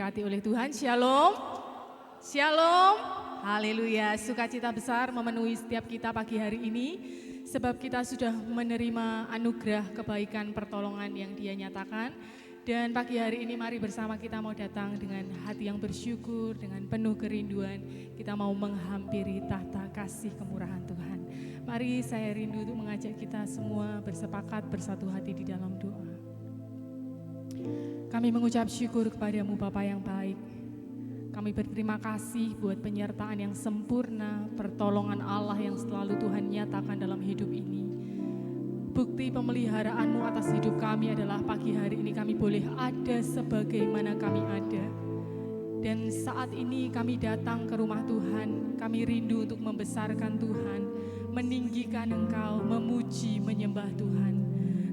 diberkati oleh Tuhan. Shalom. Shalom. Haleluya. Sukacita besar memenuhi setiap kita pagi hari ini. Sebab kita sudah menerima anugerah kebaikan pertolongan yang Dia nyatakan. Dan pagi hari ini mari bersama kita mau datang dengan hati yang bersyukur, dengan penuh kerinduan. Kita mau menghampiri tahta kasih kemurahan Tuhan. Mari saya rindu untuk mengajak kita semua bersepakat bersatu hati di dalam doa. Kami mengucap syukur kepadamu Bapa yang baik. Kami berterima kasih buat penyertaan yang sempurna, pertolongan Allah yang selalu Tuhan nyatakan dalam hidup ini. Bukti pemeliharaanmu atas hidup kami adalah pagi hari ini kami boleh ada sebagaimana kami ada. Dan saat ini kami datang ke rumah Tuhan, kami rindu untuk membesarkan Tuhan, meninggikan Engkau, memuji, menyembah Tuhan.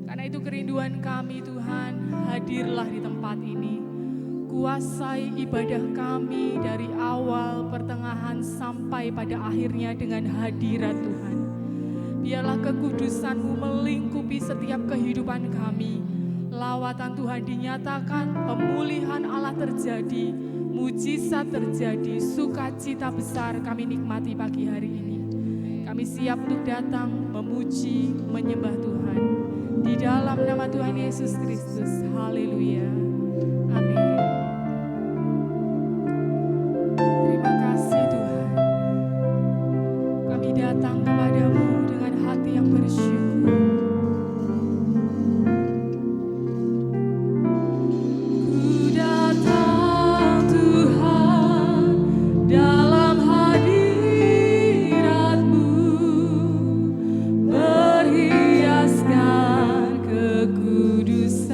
Karena itu kerinduan kami Tuhan, hadirlah di tempat ini. Kuasai ibadah kami dari awal, pertengahan, sampai pada akhirnya dengan hadirat Tuhan. Biarlah kekudusan-Mu melingkupi setiap kehidupan kami. Lawatan Tuhan dinyatakan, pemulihan Allah terjadi, mujizat terjadi, sukacita besar kami nikmati pagi hari ini. Kami siap untuk datang, memuji, menyembah Tuhan. Di dalam nama Tuhan Yesus Kristus, haleluya, amin. Terima kasih Tuhan, kami datang kepadamu dengan hati yang bersyukur. Ku datang Tuhan dalam hadirat-Mu, berhiaskan kekudusan.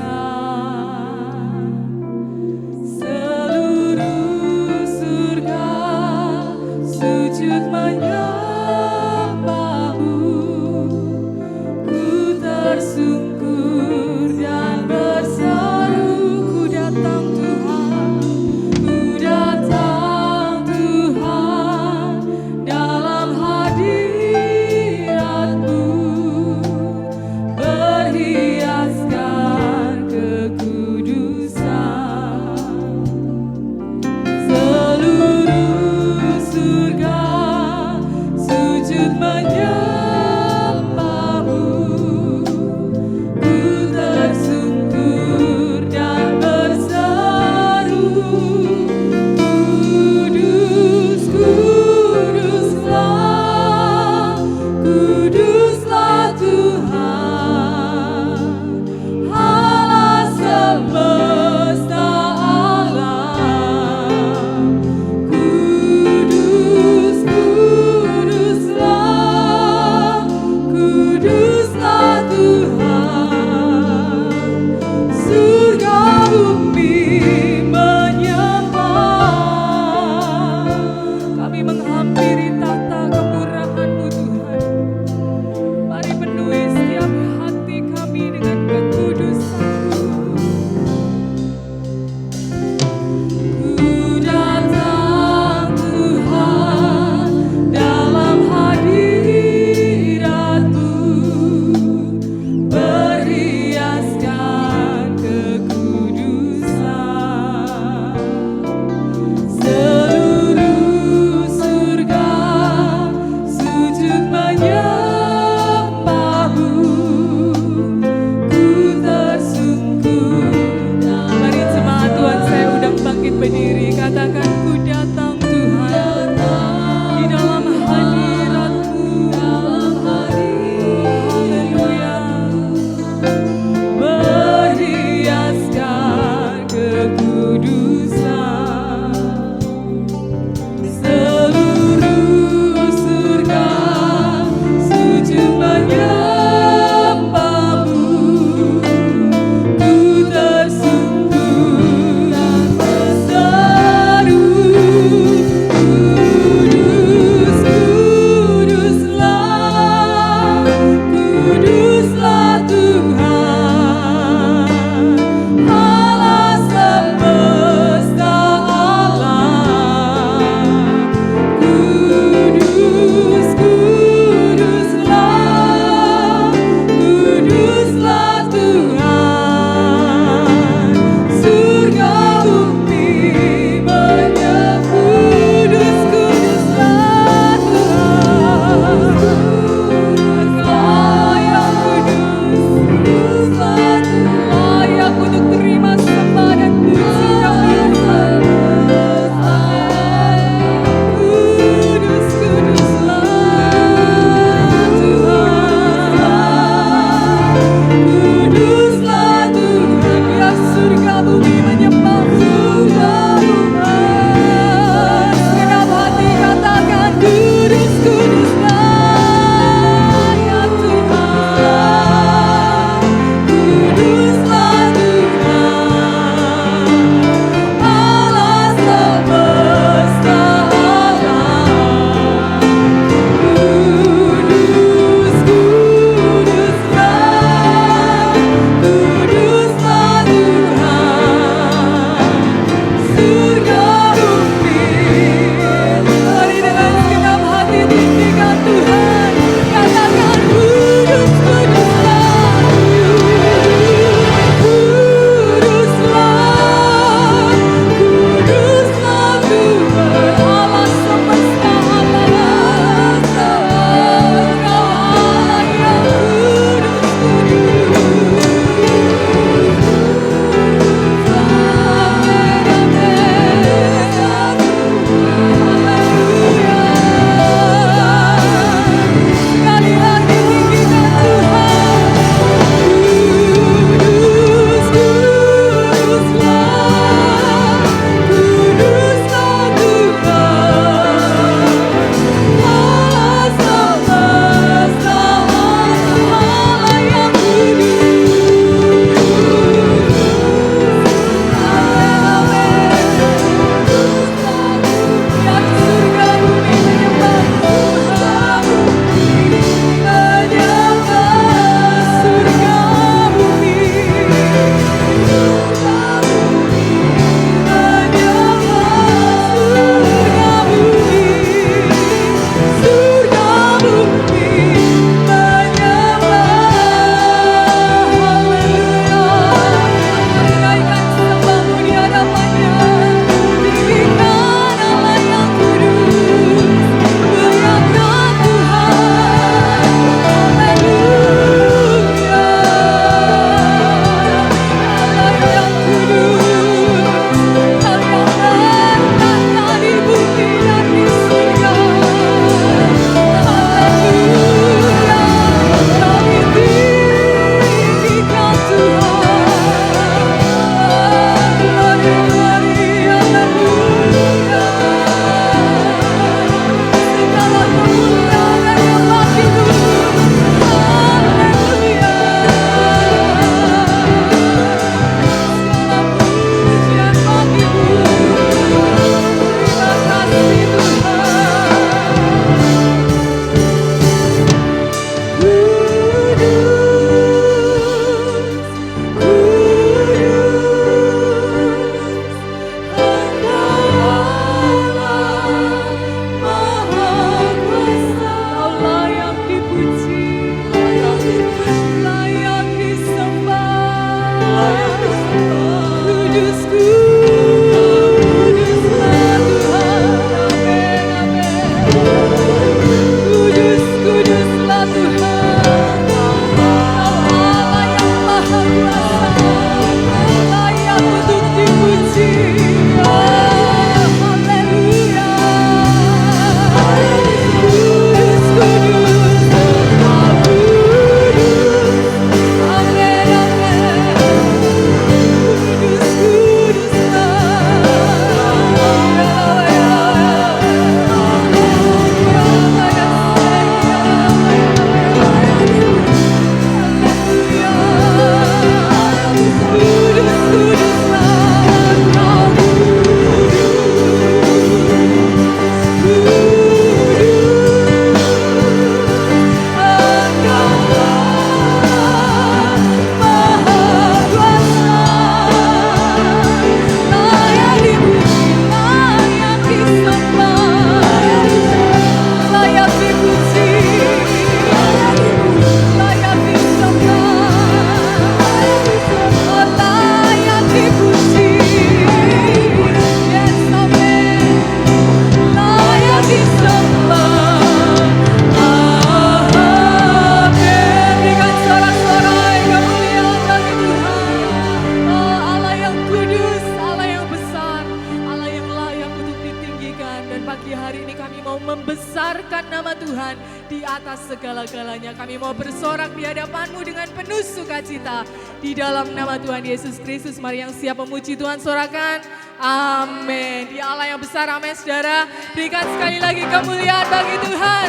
membesarkan nama Tuhan di atas segala-galanya. Kami mau bersorak di hadapan-Mu dengan penuh sukacita. Di dalam nama Tuhan Yesus Kristus, mari yang siap memuji Tuhan sorakan. Amin. Dia Allah yang besar, amin saudara. Berikan sekali lagi kemuliaan bagi Tuhan.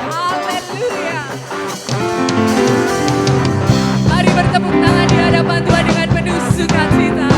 Haleluya. Mari bertepuk tangan di hadapan Tuhan dengan penuh sukacita.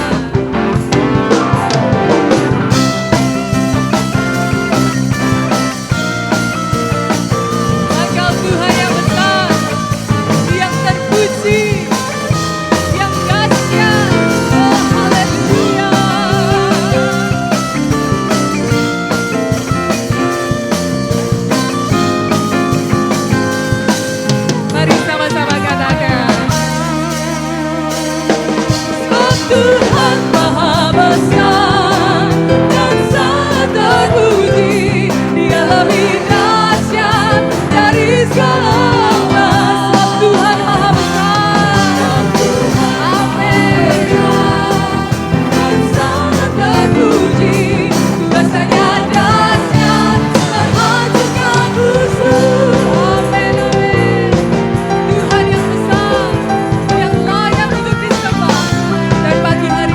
Tuhan Maha Besar dan sangat terpuji, Dialah dahsyat dari segala. Tuhan Maha Besar, amin, dan sangat terpuji, kuasanya dahsyat menghancurkan musuh. Amin, amin. Tuhan yang besar, yang layak untuk disembah. Dan pagi hari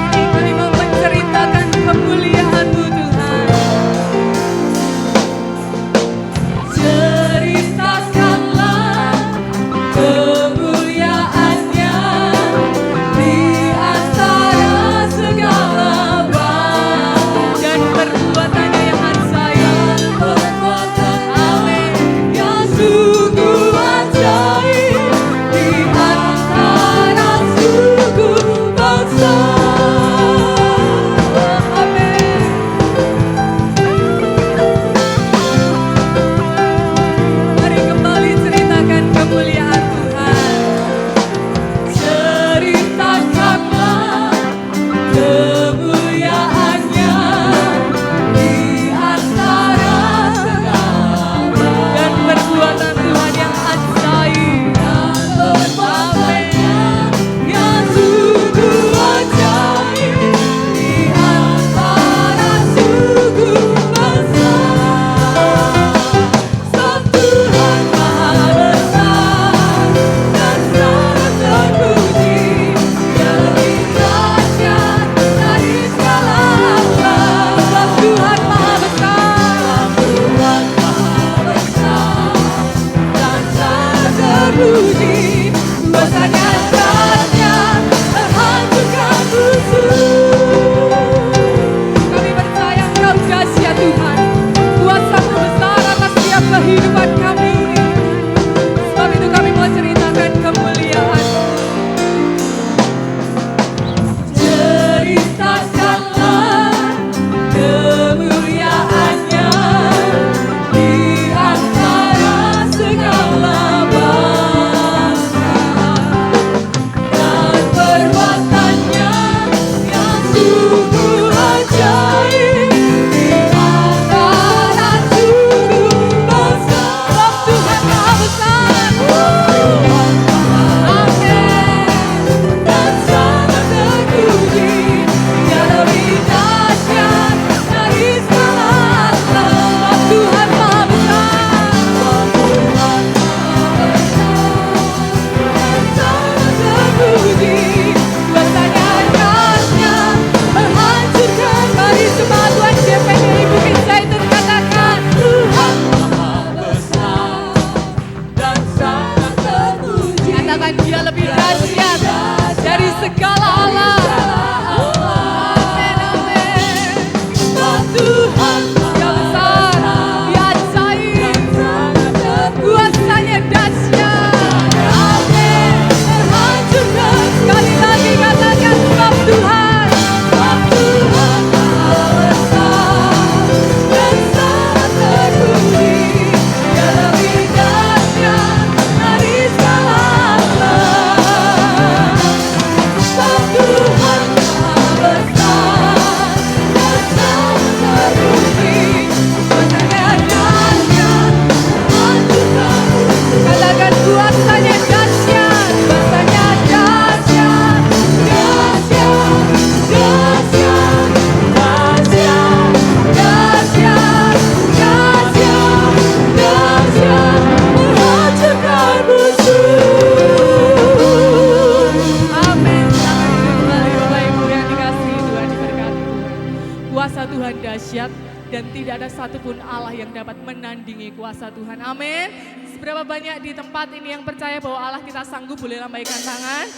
kuasa Tuhan dahsyat dan tidak ada satupun Allah yang dapat menandingi kuasa Tuhan. Amin. Seberapa banyak di tempat ini yang percaya bahwa Allah kita sanggup, boleh lambaikan tangan.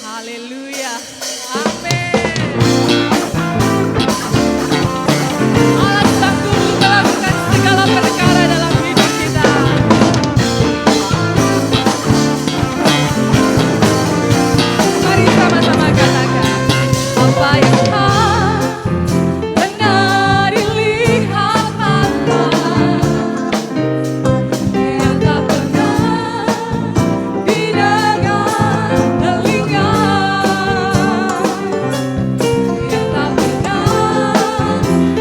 Haleluya. Amin. Allah sanggup untuk melakukan segala perkara dalam hidup kita. Mari sama-sama katakan, apa yang pernah dilihat mata, yang tak pernah didengar telinga, yang tak pernah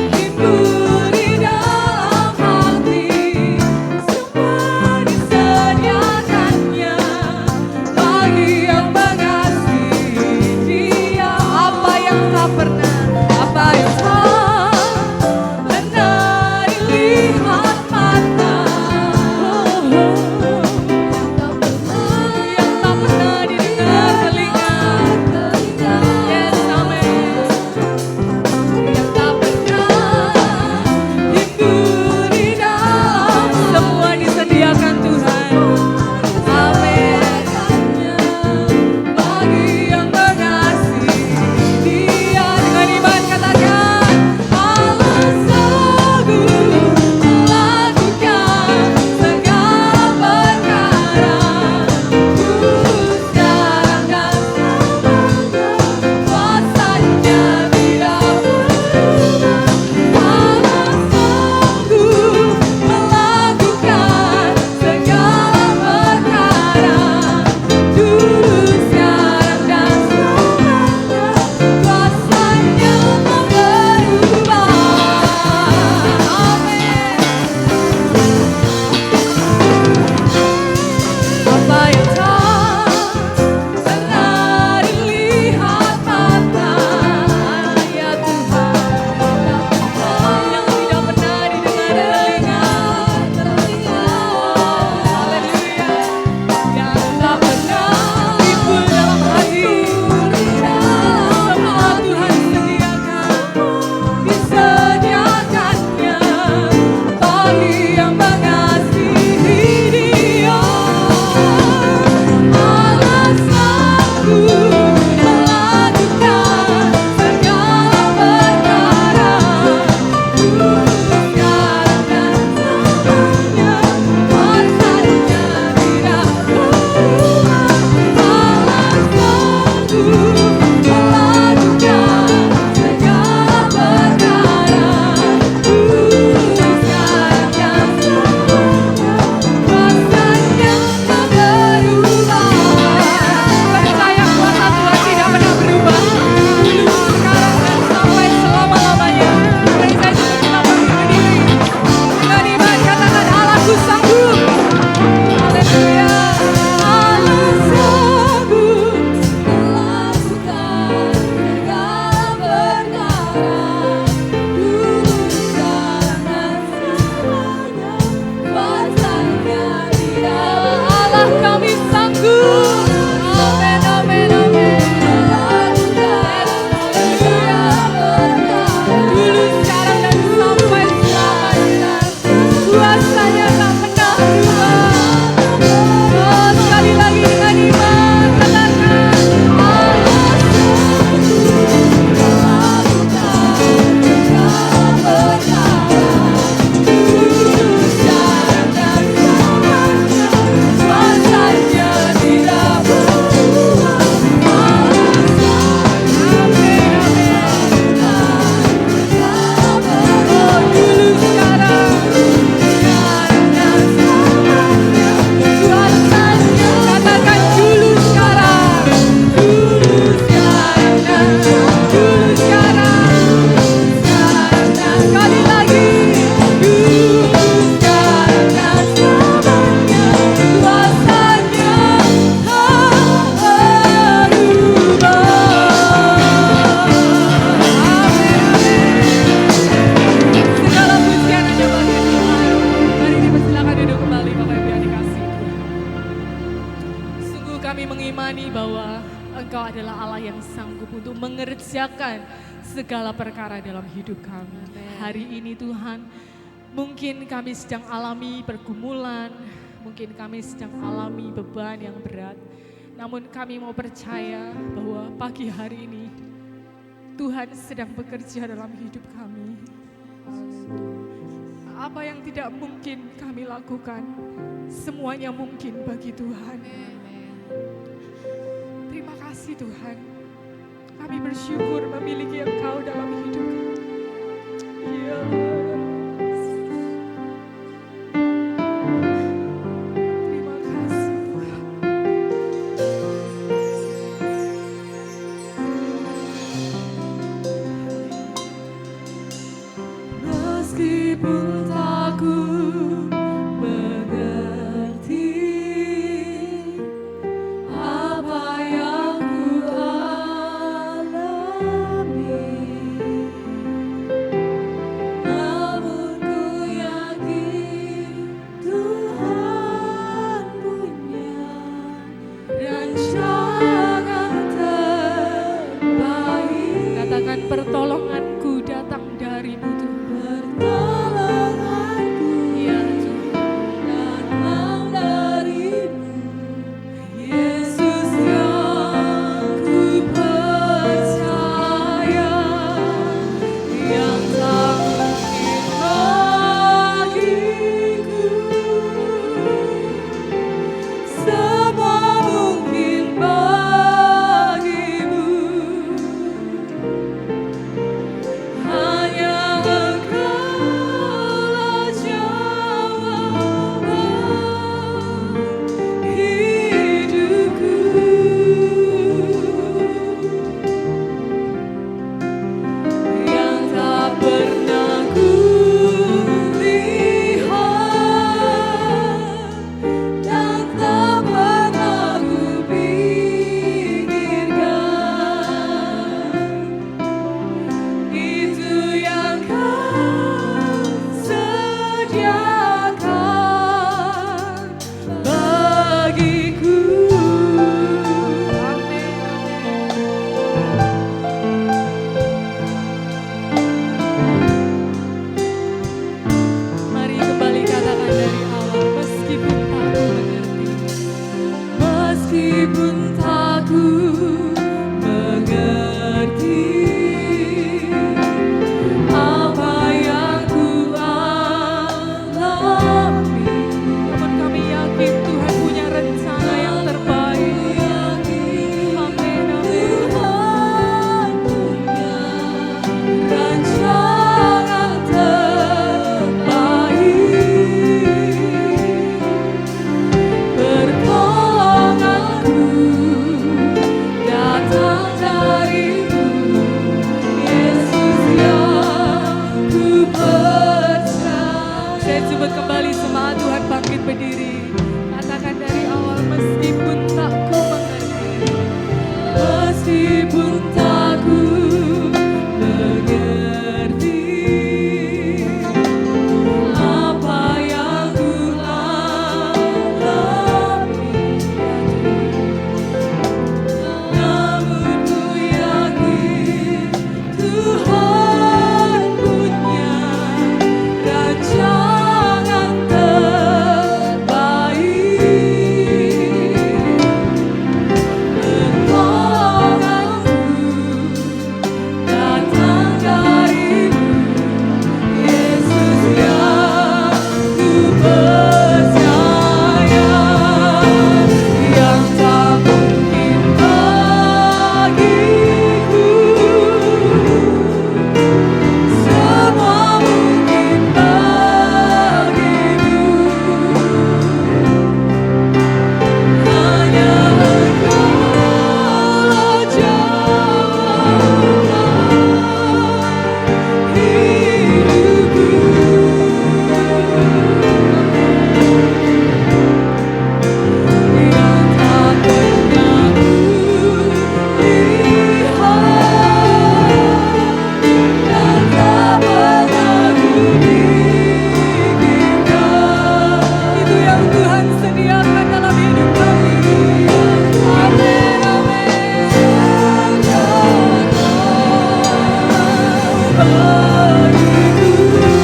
timbul di dalam hati, semua disediakannya bagi yang mengasihi Dia. Apa yang tak pernah dilihat mata, yang tak pernah didengar telinga, yes, amen, yang tak pernah timbul di dalam, semua disediakan Tuhan, amin, bagi yang mengasihi Dia. Dengan iman katakan, Allah sanggup melakukan segala perkara, Kudus sekarang dan selamanya, kuasa-Nya tidak berubah. Allah sanggup melakukan segala perkara, Kudus sekarang dan selamanya, kuasa-Nya tak berubah. Amin. Apa yang tak pernah dilihat mata, ya Tuhan, yang tidak pernah didengar telinga, haleluya, yang tak pernah timbul dalam hati, semua Tuhan disediakannya bagi yang mengasihi Dia. Allah sanggup melakukan segala perkara, Kudus sekarang dan selamanya, kuasa-Nya tidak berubah. Allah sanggup melakukan segala perkara, Kudus sekarang dan selamanya, kuasa-Nya tak berubah. Percaya kuasa Tuhan tidak pernah berubah, dulu, sekarang, dan sampai selama-lamanya. Mari saya suruh kita berdiri dengan iman, katakan, Allahku sanggup. Haleluya. Allah sanggup melakukan segala perkara, Kudus sekarang dan selamanya, kuasa-Nya tidak berubah. Allah kami sanggup. Amin, amin, amin. Haleluya. Dulu, sekarang, dan sampai selamanya, kuasa-Nya tak pernah berubah. Oh, sekali lagi dengan iman, katakan, Allah sanggup melakukan segala perkara, Kudus sekarang dan selamanya, kuasa-Nya tidak berubah. Allah sanggup, amin, amin. Oh, dulu, sekarang, dan selamanya, kuasa-Nya, katakan, dulu, sekarang, dan dulu, sekarang, dan sekali lagi, dulu, sekarang, dan selamanya, kuasa-Nya tak berubah. Amin, amin. Segala pujian hanya bagi Tuhan. Mari dipersilakan duduk kembali, Bapak Ibu yang dikasihi Tuhan. Sungguh kami mengimani bahwa Engkau adalah Allah yang sanggup untuk mengerjakan segala perkara dalam hidup kami. Hari ini Tuhan, mungkin kami sedang alami pergumulan, mungkin kami sedang alami beban yang berat. Namun kami mau percaya bahwa pagi hari ini Tuhan sedang bekerja dalam hidup kami. Apa yang tidak mungkin kami lakukan, semuanya mungkin bagi Tuhan. Terima kasih Tuhan. Kami bersyukur memiliki Engkau dalam hidup kami. Ya Tuhan. Terima kasih Tuhan. Meskipun tak ku mengerti apa yang ku alami, namun ku yakin Tuhan punya rancangan terbaik. Katakan, pertolonganku datang darimu Tuhan. Pertolonganku Ya Tuhan. datang darimu, Yesus yang ku percaya, yang tak mungkin bagiku, semua mungkin bagimu.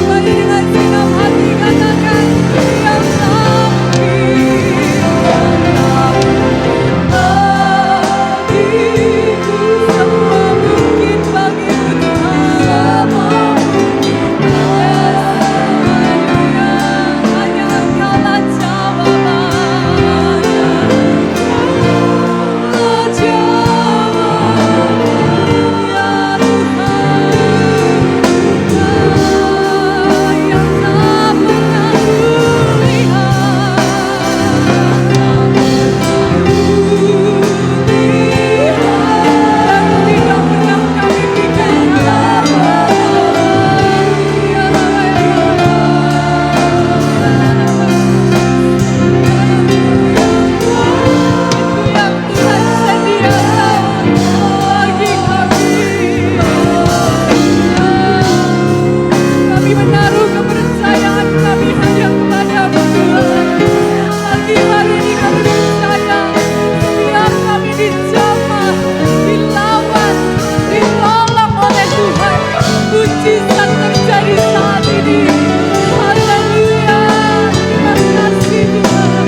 Mari dengan senang hati katakan, yang tak mungkin bagiku, semua mungkin bagimu Tuhan. Hanya Engkaulah yang Tuhan sediakan bagi kami. Kami menaruh kepercayaan kami hanya kepadamu Tuhan. Pagi hari ini kami percaya setiap kami dijamah, dilawan, ditolong oleh Tuhan. Mujizat terjadi saat ini. Haleluya. Terima kasih Tuhan.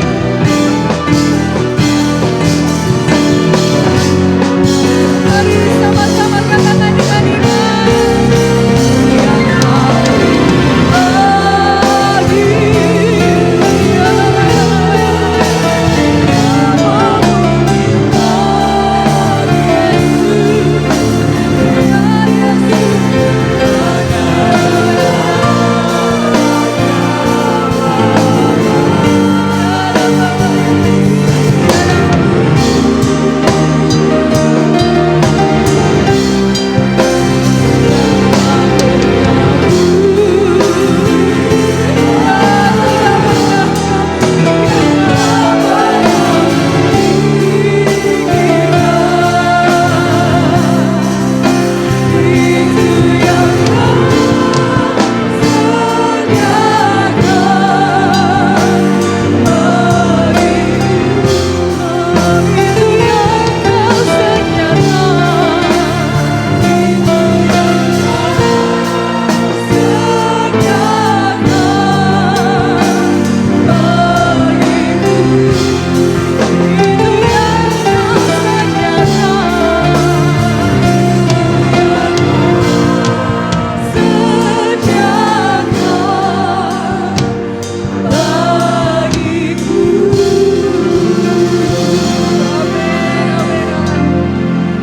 Mari sama-sama katakan dengan iman.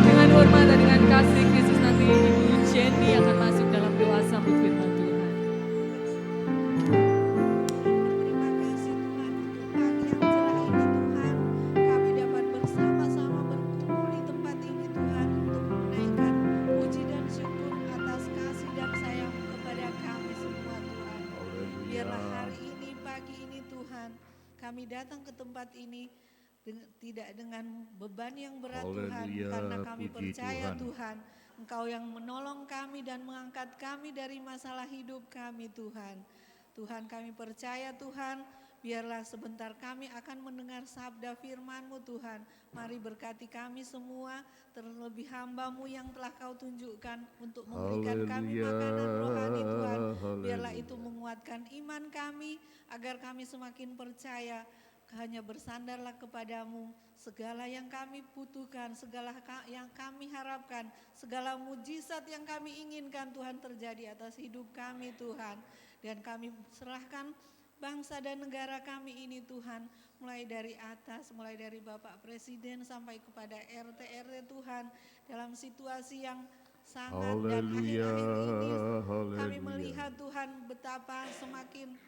Dengan hormat dan dengan kasih Kristus nanti Ibu Jenny akan masuk dalam doa sambut firman Tuhan. Terima kasih Tuhan untuk pagi yang cerah ini Tuhan. Kami dapat bersama-sama berkumpul di tempat ini Tuhan untuk menaikkan puji dan syukur atas kasih dan sayang kepada kami semua Tuhan. Biarlah hari ini, pagi ini Tuhan, kami datang ke tempat ini tidak dengan beban yang berat Tuhan, Haleluya, karena kami puji percaya Tuhan. Tuhan, Engkau yang menolong kami dan mengangkat kami dari masalah hidup kami Tuhan. Tuhan kami percaya Tuhan, biarlah sebentar kami akan mendengar sabda firman-Mu Tuhan. Mari berkati kami semua, terlebih hamba-Mu yang telah Kau tunjukkan untuk memberikan kami Haleluya, makanan rohani Tuhan. Biarlah haleluya. itu menguatkan iman kami, agar kami semakin percaya. Hanya bersandarlah kepadamu, segala yang kami butuhkan, segala yang kami harapkan, segala mujizat yang kami inginkan Tuhan terjadi atas hidup kami Tuhan. Dan kami serahkan bangsa dan negara kami ini Tuhan, mulai dari atas, mulai dari Bapak Presiden sampai kepada RT Tuhan, dalam situasi yang sangat dan Haleluya, akhir-akhir ini kami haleluya. melihat Tuhan betapa semakin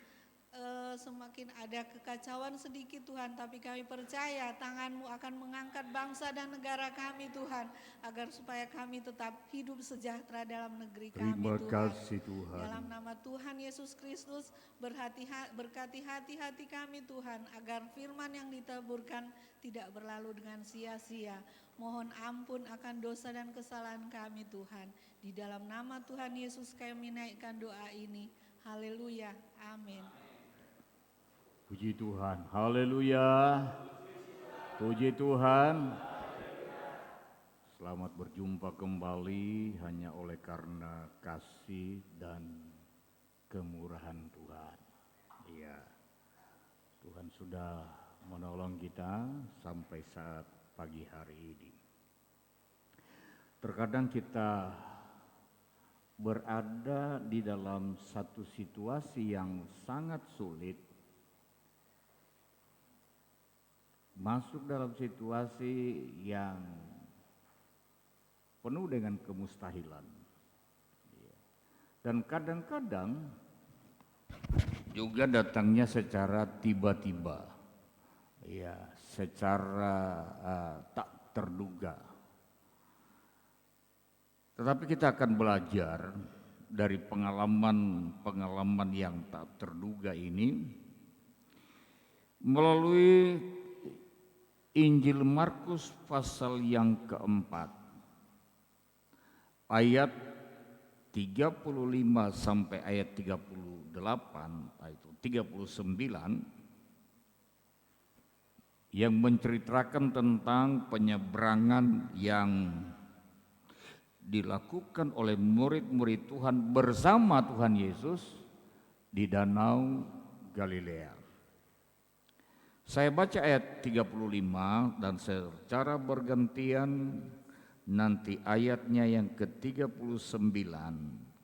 ada kekacauan sedikit Tuhan, tapi kami percaya tangan-Mu akan mengangkat bangsa dan negara kami Tuhan, agar supaya kami tetap hidup sejahtera dalam negeri kami Terima Tuhan. kasih Tuhan. Dalam nama Tuhan Yesus Kristus, berkati hati-hati kami Tuhan, agar firman yang ditaburkan tidak berlalu dengan sia-sia. Mohon ampun akan dosa dan kesalahan kami Tuhan. Di dalam nama Tuhan Yesus kami naikkan doa ini. Haleluya. Amin. Puji Tuhan. Haleluya. Puji Tuhan. selamat berjumpa kembali hanya oleh karena kasih dan kemurahan Tuhan. Iya, Tuhan sudah menolong kita sampai saat pagi hari ini. Terkadang kita berada di dalam satu situasi yang sangat sulit, masuk dalam situasi yang penuh dengan kemustahilan. Dan kadang-kadang juga datangnya secara tiba-tiba, ya, secara tak terduga. Tetapi kita akan belajar dari pengalaman yang tak terduga ini melalui Injil Markus pasal yang keempat, ayat 35 sampai ayat 38, itu 39, yang menceritakan tentang penyeberangan yang dilakukan oleh murid-murid Tuhan bersama Tuhan Yesus di Danau Galilea. Saya baca ayat 35 dan secara bergantian nanti ayatnya yang ke-39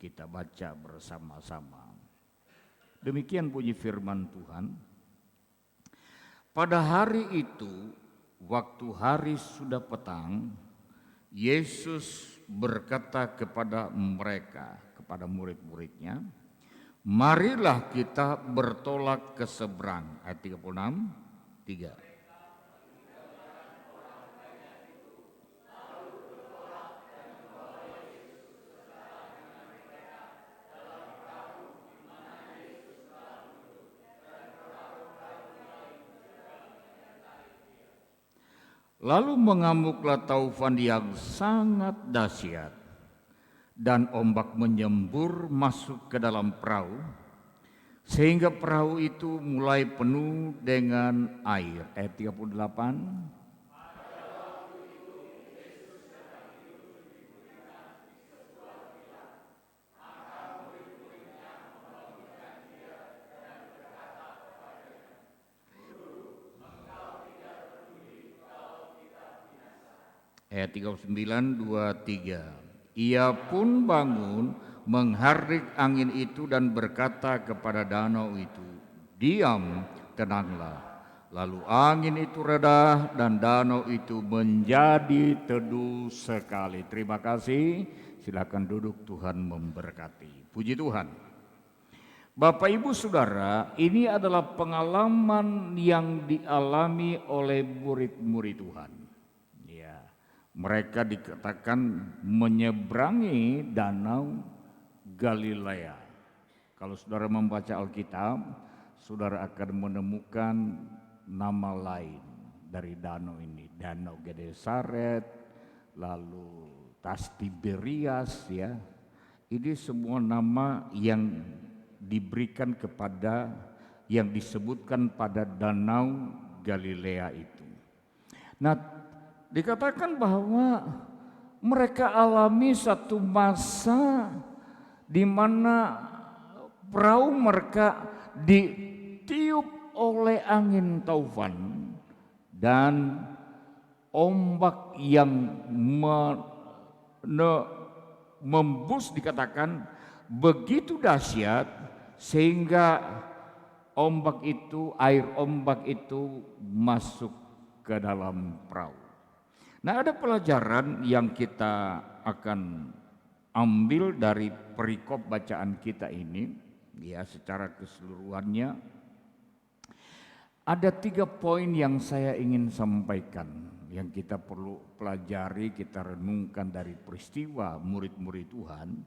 kita baca bersama-sama. Demikian bunyi firman Tuhan. Pada hari itu, waktu hari sudah petang, Yesus berkata kepada mereka, kepada murid-muridnya, marilah kita bertolak ke seberang. Ayat 36, 3. Lalu mengamuklah taufan yang sangat dahsyat dan ombak menyembur masuk ke dalam perahu sehingga perahu itu mulai penuh dengan air. Ayat 38. Ayat 39, 23. Ia pun bangun menghardik angin itu dan berkata kepada danau itu, diam, tenanglah. Lalu angin itu reda dan danau itu menjadi teduh sekali. Terima kasih, silakan duduk, Tuhan memberkati. Puji Tuhan. Bapak Ibu Saudara, ini adalah pengalaman yang dialami oleh murid-murid Tuhan. Mereka dikatakan menyeberangi Danau Galilea. Kalau saudara membaca Alkitab, saudara akan menemukan nama lain dari danau ini. Danau Genesaret, lalu Tiberias, ya. Ini semua nama yang diberikan kepada, yang disebutkan pada Danau Galilea itu. Nah, dikatakan bahwa mereka alami satu masa di mana perahu mereka ditiup oleh angin taufan dan ombak yang membus, dikatakan begitu dahsyat sehingga air ombak itu masuk ke dalam perahu. Nah, ada pelajaran yang kita akan ambil dari perikop bacaan kita ini, ya, secara keseluruhannya. Ada 3 poin yang saya ingin sampaikan, yang kita perlu pelajari, kita renungkan dari peristiwa murid-murid Tuhan.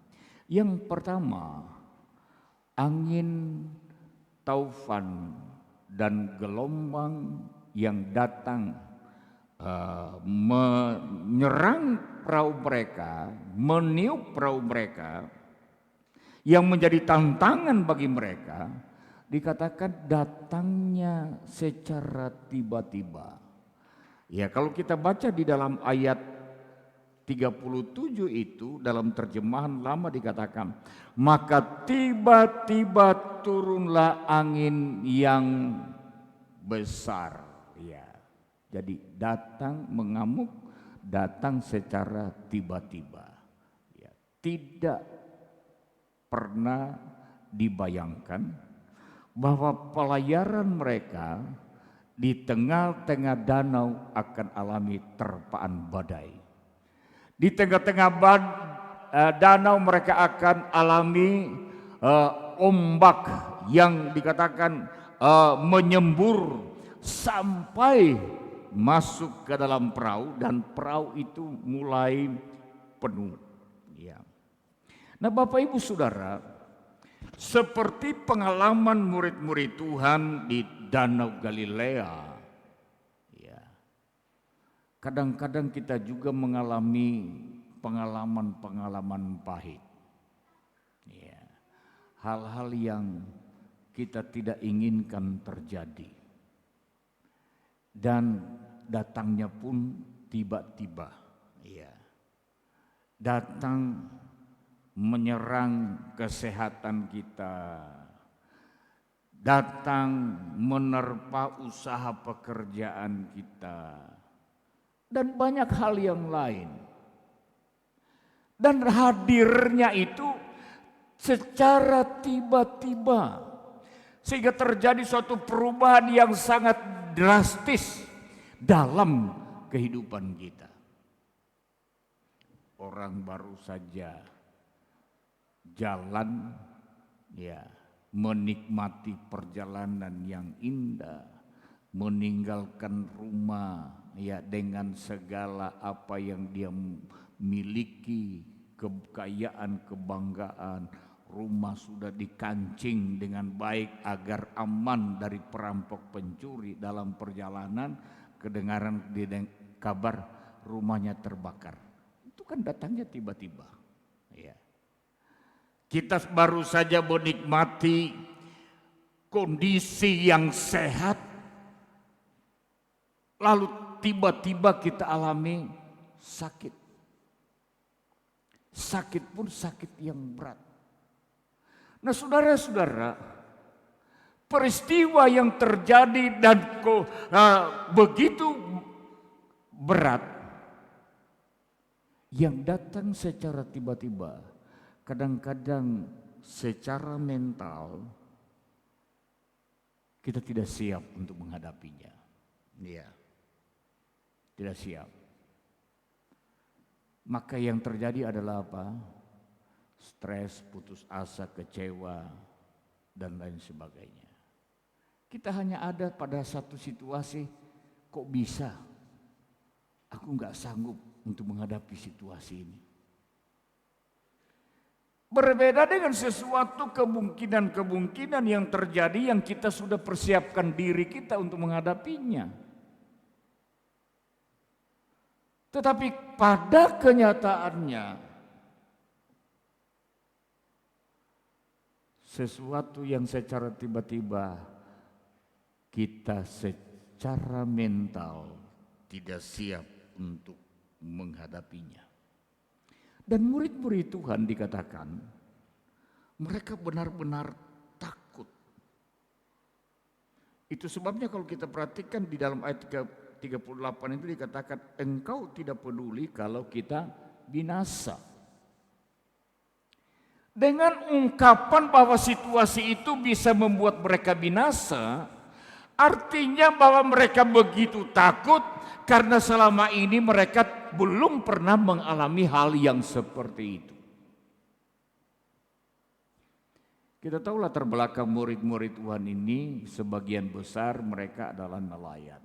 Yang pertama, angin taufan dan gelombang yang datang menyerang perahu mereka, meniup perahu mereka, yang menjadi tantangan bagi mereka, dikatakan datangnya secara tiba-tiba. Ya, kalau kita baca di dalam ayat 37 itu dalam terjemahan lama dikatakan, maka tiba-tiba turunlah angin yang besar. Ya. Jadi datang mengamuk, datang secara tiba-tiba. Ya. Tidak pernah dibayangkan bahwa pelayaran mereka di tengah-tengah danau akan alami terpaan badai. Di tengah-tengah danau mereka akan alami ombak yang dikatakan menyembur sampai masuk ke dalam perahu dan perahu itu mulai penuh. Ya. Nah, Bapak Ibu Saudara, seperti pengalaman murid-murid Tuhan di Danau Galilea, ya, kadang-kadang kita juga mengalami pengalaman-pengalaman pahit, ya, hal-hal yang kita tidak inginkan terjadi, dan datangnya pun tiba-tiba, ya, datang menyerang kesehatan kita, datang menerpa usaha pekerjaan kita, dan banyak hal yang lain. Dan hadirnya itu secara tiba-tiba, sehingga terjadi suatu perubahan yang sangat drastis dalam kehidupan kita. Orang baru saja jalan, ya, menikmati perjalanan yang indah, meninggalkan rumah, ya, dengan segala apa yang dia miliki, kekayaan, kebanggaan, rumah sudah dikancing dengan baik agar aman dari perampok pencuri. Dalam perjalanan kedengaran kabar rumahnya terbakar. Itu kan datangnya tiba-tiba, ya. Kita baru saja menikmati kondisi yang sehat, lalu tiba-tiba kita alami sakit. Sakit pun sakit yang berat. Nah, saudara-saudara, peristiwa yang terjadi dan begitu berat yang datang secara tiba-tiba, kadang-kadang secara mental kita tidak siap untuk menghadapinya. Iya, tidak siap. Maka yang terjadi adalah apa? Stres, putus asa, kecewa, dan lain sebagainya. Kita hanya ada pada satu situasi, kok bisa? Aku nggak sanggup untuk menghadapi situasi ini. Berbeda dengan sesuatu kemungkinan-kemungkinan yang terjadi yang kita sudah persiapkan diri kita untuk menghadapinya. Tetapi pada kenyataannya, sesuatu yang secara tiba-tiba kita secara mental tidak siap untuk menghadapinya. Dan murid-murid Tuhan dikatakan mereka benar-benar takut. Itu sebabnya kalau kita perhatikan di dalam ayat 38 itu dikatakan engkau tidak peduli kalau kita binasa. Dengan ungkapan bahwa situasi itu bisa membuat mereka binasa, artinya bahwa mereka begitu takut karena selama ini mereka belum pernah mengalami hal yang seperti itu. Kita tahu latar belakang murid-murid Tuhan ini, sebagian besar mereka adalah nelayan.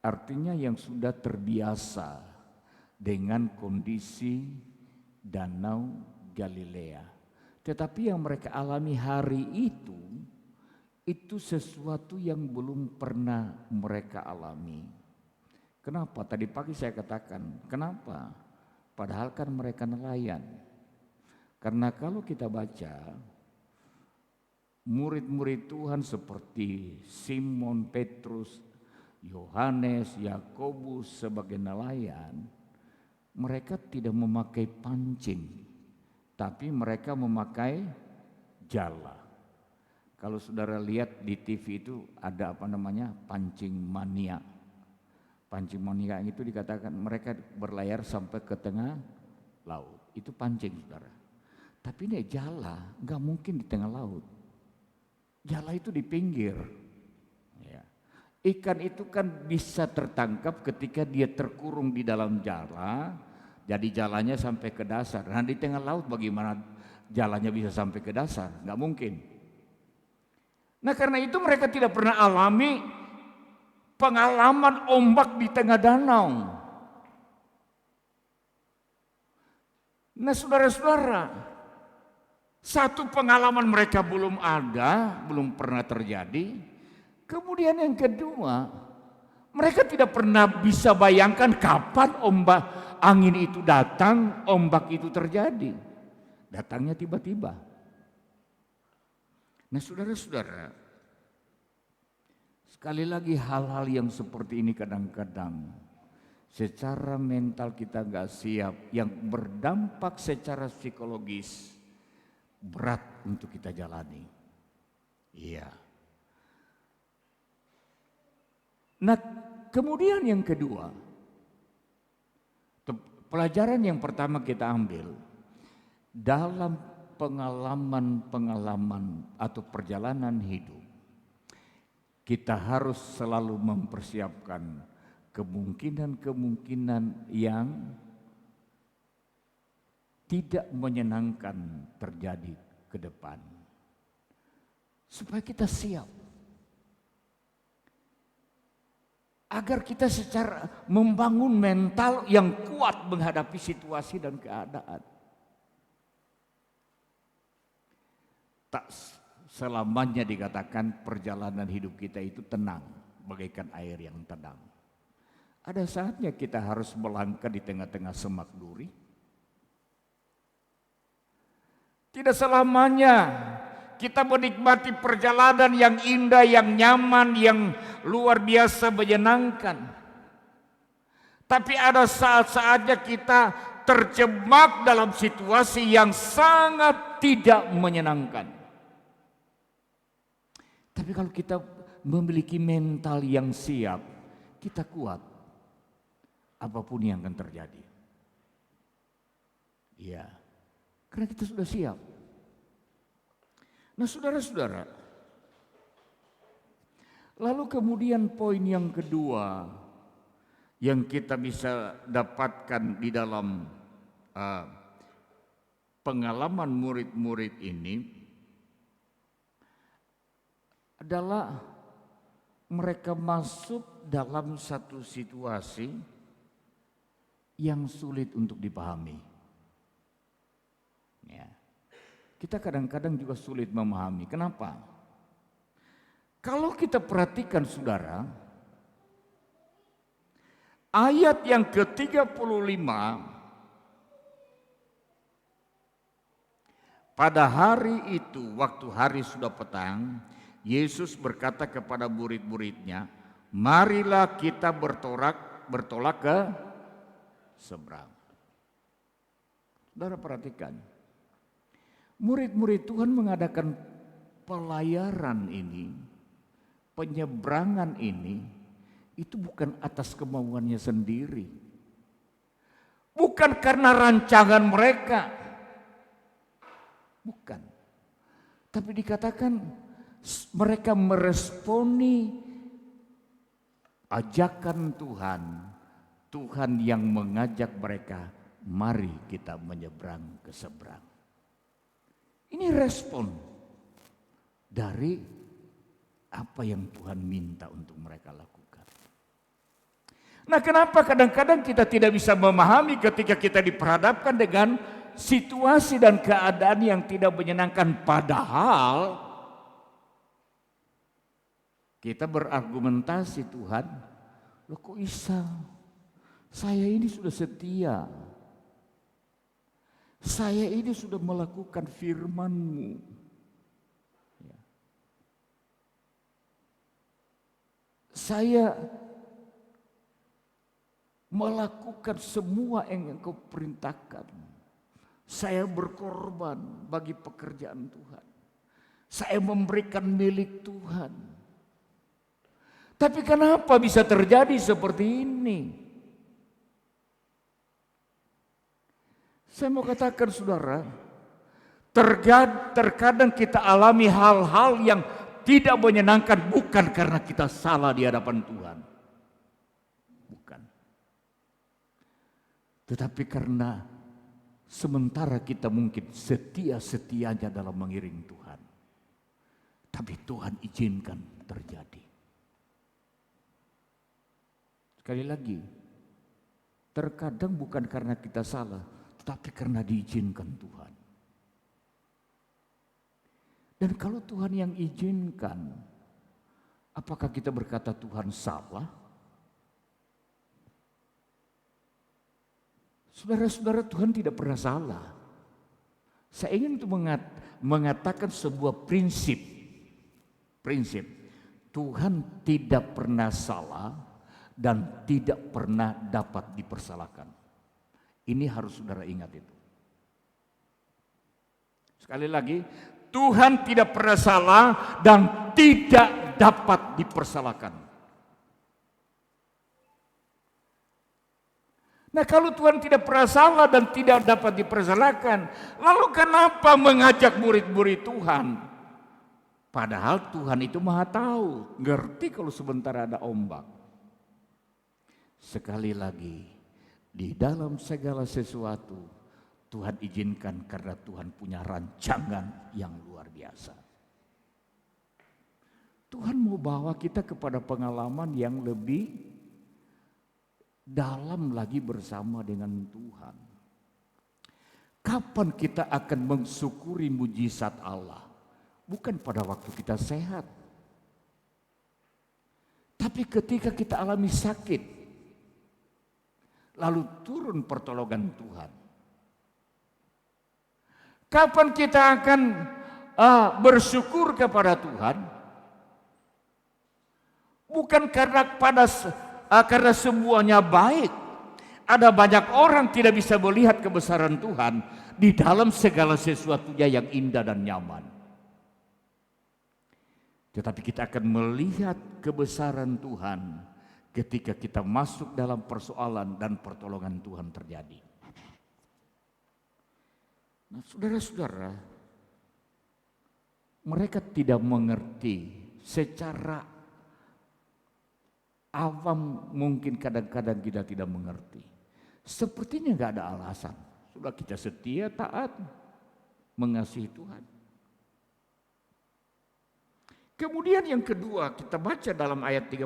Artinya yang sudah terbiasa dengan kondisi Danau Galilea. Tetapi yang mereka alami hari itu sesuatu yang belum pernah mereka alami. Kenapa? Tadi pagi saya katakan, kenapa? Padahal kan mereka nelayan. Karena kalau kita baca, murid-murid Tuhan seperti Simon, Petrus, Yohanes, Yakobus sebagai nelayan, mereka tidak memakai pancing, tapi mereka memakai jala. Kalau saudara lihat di TV itu ada apa namanya, pancing mania. Pancing mania itu dikatakan mereka berlayar sampai ke tengah laut. Itu pancing, saudara. Tapi ini jala nggak mungkin di tengah laut. Jala itu di pinggir. Ya. Ikan itu kan bisa tertangkap ketika dia terkurung di dalam jala. Jadi jalanya sampai ke dasar. Nah di tengah laut bagaimana jalanya bisa sampai ke dasar? Nggak mungkin. Nah karena itu mereka tidak pernah alami pengalaman ombak di tengah danau. Nah saudara-saudara, satu pengalaman mereka belum ada, belum pernah terjadi. Kemudian yang kedua, mereka tidak pernah bisa bayangkan kapan ombak angin itu datang, ombak itu terjadi. Datangnya tiba-tiba. Nah saudara-saudara, sekali lagi hal-hal yang seperti ini kadang-kadang secara mental kita gak siap, yang berdampak secara psikologis berat untuk kita jalani. Iya. Nah, kemudian yang kedua, pelajaran yang pertama kita ambil dalam pengalaman-pengalaman atau perjalanan hidup, kita harus selalu mempersiapkan kemungkinan-kemungkinan yang tidak menyenangkan terjadi ke depan. Supaya kita siap. Agar kita secara membangun mental yang kuat menghadapi situasi dan keadaan. Tak selamanya dikatakan perjalanan hidup kita itu tenang, bagaikan air yang tenang. Ada saatnya kita harus melangkah di tengah-tengah semak duri. Tidak selamanya kita menikmati perjalanan yang indah, yang nyaman, yang luar biasa menyenangkan. Tapi ada saat-saatnya kita terjebak dalam situasi yang sangat tidak menyenangkan. Tapi kalau kita memiliki mental yang siap, kita kuat. Apapun yang akan terjadi. Iya. Karena kita sudah siap. Nah saudara-saudara, lalu kemudian poin yang kedua yang kita bisa dapatkan di dalam pengalaman murid-murid ini adalah mereka masuk dalam satu situasi yang sulit untuk dipahami. Ya. Kita kadang-kadang juga sulit memahami. Kenapa? Kalau kita perhatikan saudara, ayat yang ke-35, pada hari itu, waktu hari sudah petang, Yesus berkata kepada murid-muridnya, marilah kita bertolak ke seberang. Saudara perhatikan, murid-murid Tuhan mengadakan pelayaran ini, penyeberangan ini, itu bukan atas kemauannya sendiri. Bukan karena rancangan mereka. Bukan. Tapi dikatakan mereka meresponi ajakan Tuhan. Tuhan yang mengajak mereka, mari kita menyeberang ke seberang. Ini respon dari apa yang Tuhan minta untuk mereka lakukan. Nah, kenapa kadang-kadang kita tidak bisa memahami ketika kita diperhadapkan dengan situasi dan keadaan yang tidak menyenangkan, padahal kita berargumentasi, Tuhan, loh kok bisa? Saya ini sudah setia. Saya ini sudah melakukan firman-Mu. Ya. Saya melakukan semua yang Engkau perintahkan. Saya berkorban bagi pekerjaan Tuhan. Saya memberikan milik Tuhan. Tapi kenapa bisa terjadi seperti ini? Saya mau katakan saudara, terkadang kita alami hal-hal yang tidak menyenangkan bukan karena kita salah di hadapan Tuhan. Bukan. Tetapi karena sementara kita mungkin setia-setianya dalam mengiring Tuhan. Tapi Tuhan izinkan terjadi. Sekali lagi, terkadang bukan karena kita salah, tetapi karena diizinkan Tuhan. Dan kalau Tuhan yang izinkan, apakah kita berkata Tuhan salah? Saudara-saudara, Tuhan tidak pernah salah. Saya ingin untuk mengatakan sebuah prinsip. Tuhan tidak pernah salah dan tidak pernah dapat dipersalahkan. Ini harus saudara ingat itu. Sekali lagi, Tuhan tidak pernah salah dan tidak dapat dipersalahkan. Nah, kalau Tuhan tidak pernah salah dan tidak dapat dipersalahkan, lalu kenapa mengajak murid-murid Tuhan? Padahal Tuhan itu Maha tahu, ngerti kalau sebentar ada ombak. Sekali lagi, di dalam segala sesuatu Tuhan izinkan karena Tuhan punya rancangan yang luar biasa. Tuhan mau bawa kita kepada pengalaman yang lebih dalam lagi bersama dengan Tuhan. Kapan kita akan mensyukuri mujizat Allah? Bukan pada waktu kita sehat. Tapi ketika kita alami sakit, lalu turun pertolongan Tuhan. Kapan kita akan bersyukur kepada Tuhan? Bukan karena semuanya baik. Ada banyak orang tidak bisa melihat kebesaran Tuhan di dalam segala sesuatunya yang indah dan nyaman. Tetapi kita akan melihat kebesaran Tuhan ketika kita masuk dalam persoalan dan pertolongan Tuhan terjadi. Nah, saudara-saudara, mereka tidak mengerti secara awam, mungkin kadang-kadang kita tidak mengerti. Sepertinya nggak ada alasan. Sudah kita setia, taat, mengasihi Tuhan. Kemudian yang kedua kita baca dalam ayat 38.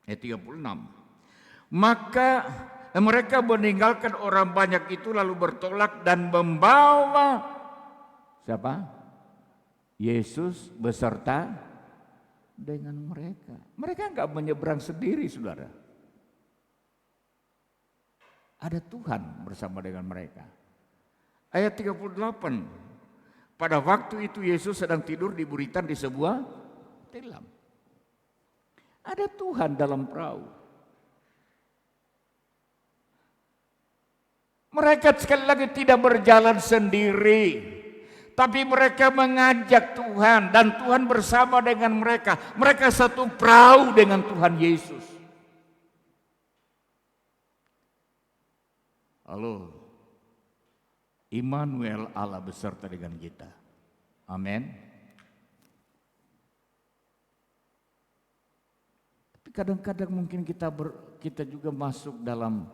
Ayat 36. Maka mereka meninggalkan orang banyak itu lalu bertolak dan membawa siapa? Yesus beserta dengan mereka. Mereka enggak menyeberang sendiri, saudara. Ada Tuhan bersama dengan mereka. Ayat 38. Pada waktu itu Yesus sedang tidur di buritan di sebuah tilam. Ada Tuhan dalam perahu. Mereka sekali lagi tidak berjalan sendiri, tapi mereka mengajak Tuhan dan Tuhan bersama dengan mereka. Mereka satu perahu dengan Tuhan Yesus. Halo, Immanuel, Allah beserta dengan kita. Amin. Kadang-kadang mungkin kita juga masuk dalam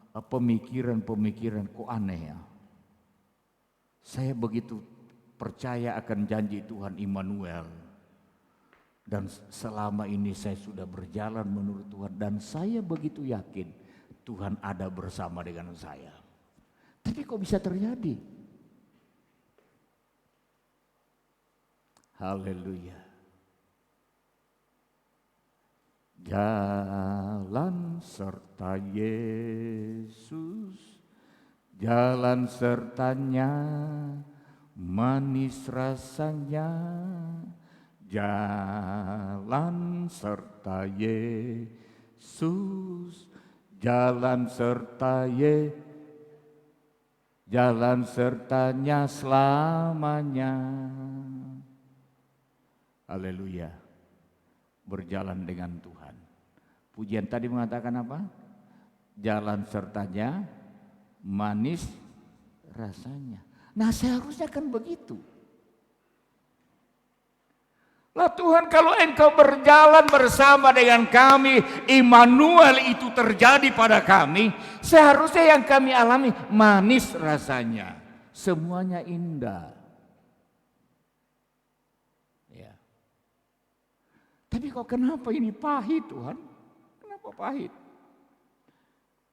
pemikiran-pemikiran kok aneh ya. Saya begitu percaya akan janji Tuhan Immanuel. Dan selama ini saya sudah berjalan menurut Tuhan dan saya begitu yakin Tuhan ada bersama dengan saya. Tapi kok bisa terjadi? Haleluya. Jalan serta Yesus, jalan sertanya, manis rasanya, Jalan serta Yesus, jalan serta jalan sertanya selamanya. Haleluya. Berjalan dengan Tuhan. Pujian tadi mengatakan apa? Jalan sertanya manis rasanya. Nah, seharusnya kan begitu. Lah Tuhan, kalau Engkau berjalan bersama dengan kami, Immanuel itu terjadi pada kami, seharusnya yang kami alami manis rasanya, semuanya indah. Ya. Tapi kok kenapa ini pahit, Tuhan? Kenapa pahit?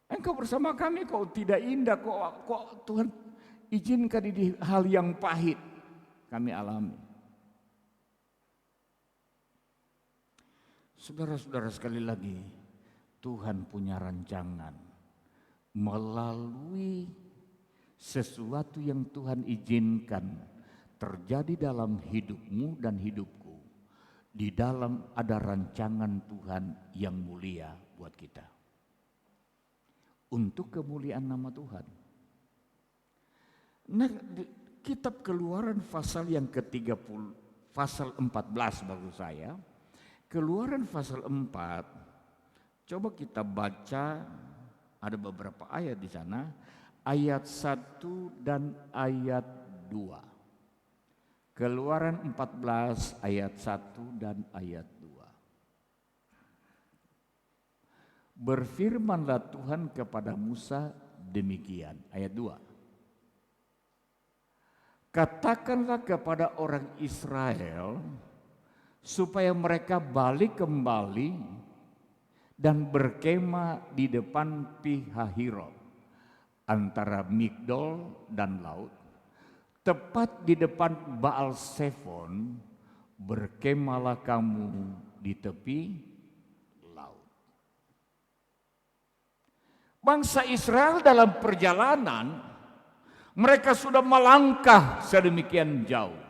Engkau bersama kami kok tidak indah, kok Tuhan izinkan ini hal yang pahit kami alami. Saudara-saudara, sekali lagi, Tuhan punya rancangan melalui sesuatu yang Tuhan izinkan terjadi dalam hidupmu dan hidupku. Di dalam ada rancangan Tuhan yang mulia buat kita. Untuk kemuliaan nama Tuhan. Nah, kitab Keluaran pasal yang ke-30, pasal 14 maksud saya. Keluaran pasal 4, coba kita baca, ada beberapa ayat di sana, ayat 1 dan ayat 2. Keluaran 14 ayat 1 dan ayat 2. Berfirmanlah Tuhan kepada Musa demikian, ayat 2. Katakanlah kepada orang Israel, supaya mereka balik kembali dan berkemah di depan Pi-hahirot antara Migdol dan laut, tepat di depan Baal-Sefon, berkemahlah kamu di tepi laut. Bangsa Israel dalam perjalanan, mereka sudah melangkah sedemikian jauh.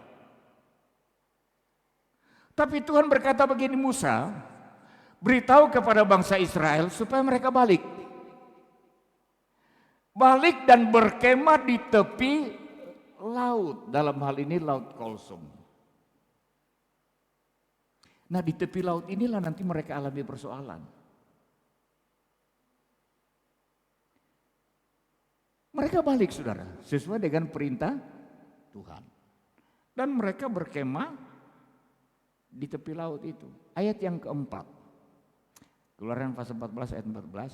Tapi Tuhan berkata begini, Musa, beritahu kepada bangsa Israel supaya mereka balik. Balik dan berkemah di tepi laut. Dalam hal ini Laut Kolsum. Nah, di tepi laut inilah nanti mereka alami persoalan. Mereka balik, saudara, sesuai dengan perintah Tuhan. Dan mereka berkemah di tepi laut itu. Ayat yang keempat. Keluaran pasal 14 ayat 14.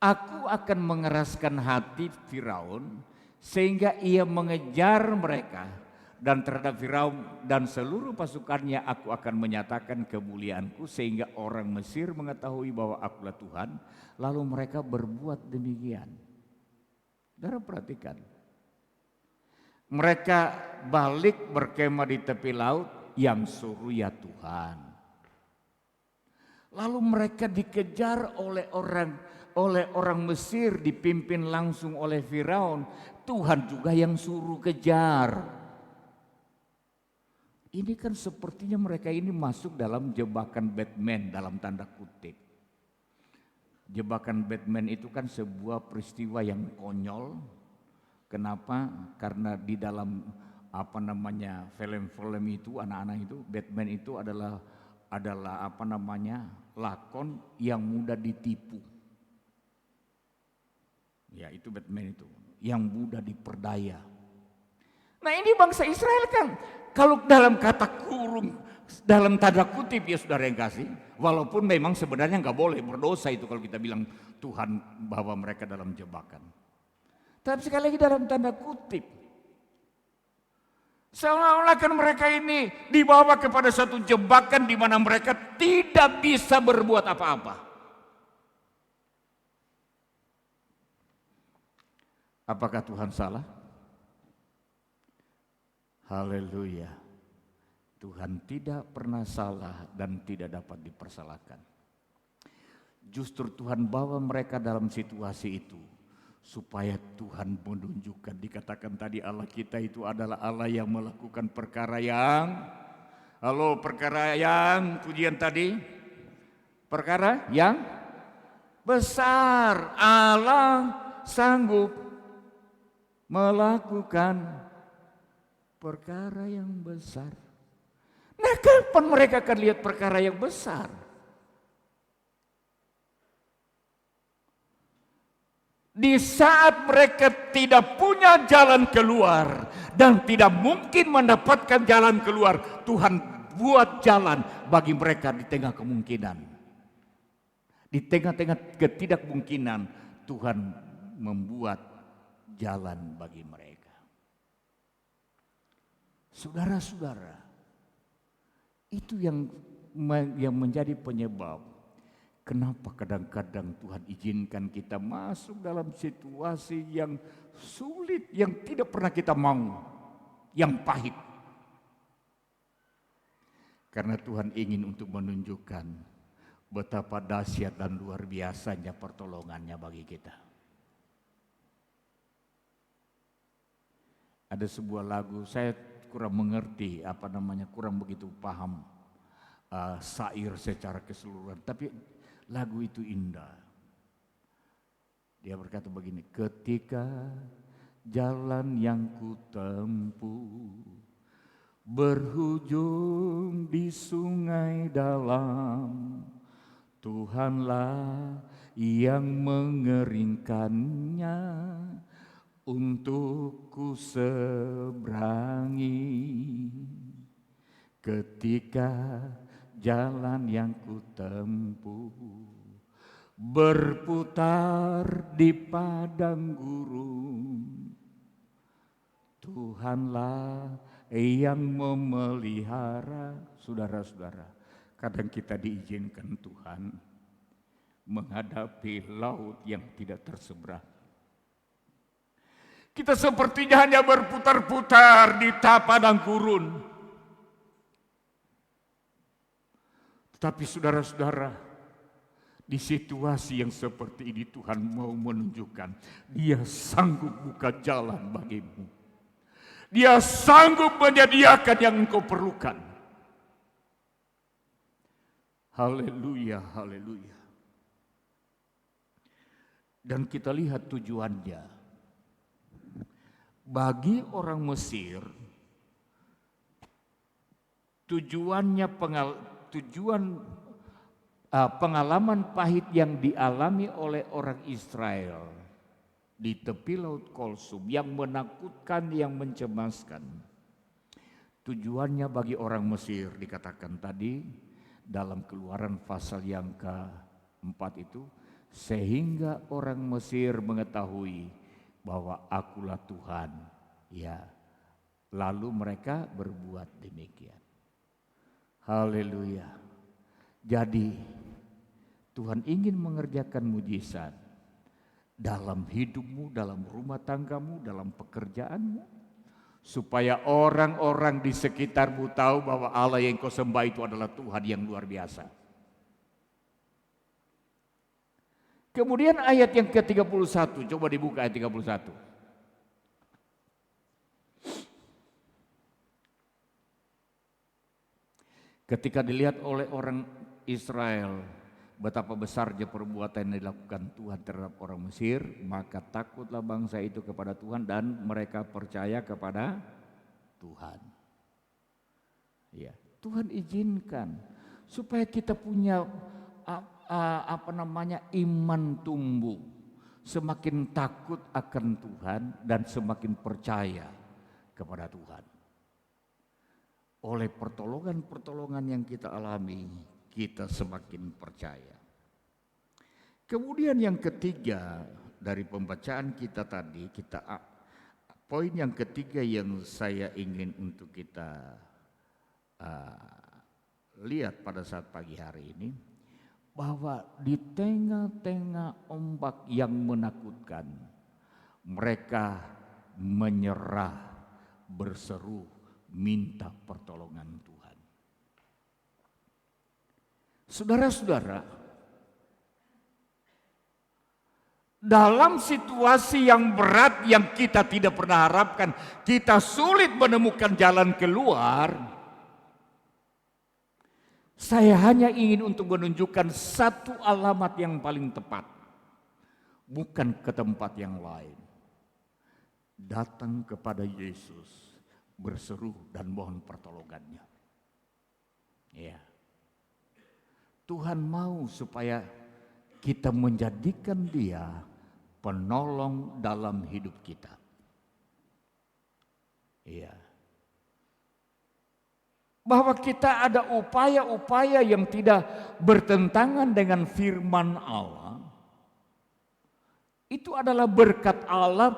Aku akan mengeraskan hati Firaun sehingga ia mengejar mereka, dan terhadap Firaun dan seluruh pasukannya aku akan menyatakan kemuliaanku sehingga orang Mesir mengetahui bahwa akulah Tuhan. Lalu mereka berbuat demikian. Saudara perhatikan. Mereka balik berkemah di tepi laut, yang suruh ya Tuhan. Lalu mereka dikejar oleh orang Mesir, dipimpin langsung oleh Firaun. Tuhan juga yang suruh kejar. Ini kan sepertinya mereka ini masuk dalam jebakan Batman dalam tanda kutip. Jebakan Batman itu kan sebuah peristiwa yang konyol. Kenapa? Karena di dalam film-film itu, anak-anak itu, Batman itu adalah lakon yang mudah ditipu. Ya, itu Batman itu, yang mudah diperdaya. Nah, ini bangsa Israel kan, kalau dalam kata kurung, dalam tanda kutip ya saudara yang kasih, walaupun memang sebenarnya nggak boleh, berdosa itu kalau kita bilang Tuhan bawa mereka dalam jebakan. Tapi sekali lagi dalam tanda kutip. Seolah-olah kan mereka ini dibawa kepada satu jebakan di mana mereka tidak bisa berbuat apa-apa. Apakah Tuhan salah? Haleluya. Tuhan tidak pernah salah dan tidak dapat dipersalahkan. Justru Tuhan bawa mereka dalam situasi itu supaya Tuhan menunjukkan, dikatakan tadi Allah kita itu adalah Allah yang melakukan perkara yang Halo, perkara yang pujian tadi, perkara yang besar. Allah sanggup melakukan perkara yang besar. Nah, kapan mereka akan lihat perkara yang besar? Di saat mereka tidak punya jalan keluar dan tidak mungkin mendapatkan jalan keluar, Tuhan buat jalan bagi mereka di tengah kemungkinan. Di tengah-tengah ketidakmungkinan, Tuhan membuat jalan bagi mereka. Saudara-saudara, itu yang menjadi penyebab kenapa kadang-kadang Tuhan izinkan kita masuk dalam situasi yang sulit, yang tidak pernah kita mau, yang pahit. Karena Tuhan ingin untuk menunjukkan betapa dahsyat dan luar biasanya pertolongannya bagi kita. Ada sebuah lagu, saya kurang mengerti kurang begitu paham syair secara keseluruhan, tapi lagu itu indah. Dia berkata begini, ketika jalan yang kutempuh berhujung di sungai dalam, Tuhanlah yang mengeringkannya untuk ku seberangi. Ketika jalan yang kutempuh berputar di padang gurun, Tuhanlah yang memelihara. Saudara-saudara, kadang kita diizinkan Tuhan menghadapi laut yang tidak terseberang. Kita sepertinya hanya berputar-putar di padang gurun. Tapi saudara-saudara, di situasi yang seperti ini Tuhan mau menunjukkan Dia sanggup buka jalan bagimu. Dia sanggup menyediakan yang engkau perlukan. Haleluya, haleluya. Dan kita lihat tujuannya. Bagi orang Mesir, pengalaman pahit yang dialami oleh orang Israel di tepi Laut Kulsum yang menakutkan, yang mencemaskan. Tujuannya bagi orang Mesir dikatakan tadi dalam Keluaran pasal yang ke-4 itu, sehingga orang Mesir mengetahui bahwa akulah Tuhan. Ya, lalu mereka berbuat demikian. Haleluya. Jadi Tuhan ingin mengerjakan mujizat dalam hidupmu, dalam rumah tanggamu, dalam pekerjaanmu, supaya orang-orang di sekitarmu tahu bahwa Allah yang kau sembah itu adalah Tuhan yang luar biasa. Kemudian ayat yang ke-31, coba dibuka ayat 31. Ketika dilihat oleh orang Israel betapa besarnya perbuatan yang dilakukan Tuhan terhadap orang Mesir, maka takutlah bangsa itu kepada Tuhan dan mereka percaya kepada Tuhan. Ya, Tuhan izinkan supaya kita punya iman tumbuh, semakin takut akan Tuhan dan semakin percaya kepada Tuhan. Oleh pertolongan-pertolongan yang kita alami, kita semakin percaya. Kemudian yang ketiga dari pembacaan kita tadi, poin yang ketiga yang saya ingin untuk kita lihat pada saat pagi hari ini, bahwa di tengah-tengah ombak yang menakutkan, mereka menyerah, berseru, minta pertolongan Tuhan. Saudara-saudara, dalam situasi yang berat yang kita tidak pernah harapkan, kita sulit menemukan jalan keluar, Saya hanya ingin untuk menunjukkan satu alamat yang paling tepat. Bukan ke tempat yang lain. Datang kepada Yesus, berseru dan mohon pertolongannya. Ya. Tuhan mau supaya kita menjadikan Dia penolong dalam hidup kita. Iya. Bahwa kita ada upaya-upaya yang tidak bertentangan dengan firman Allah. Itu adalah berkat Allah,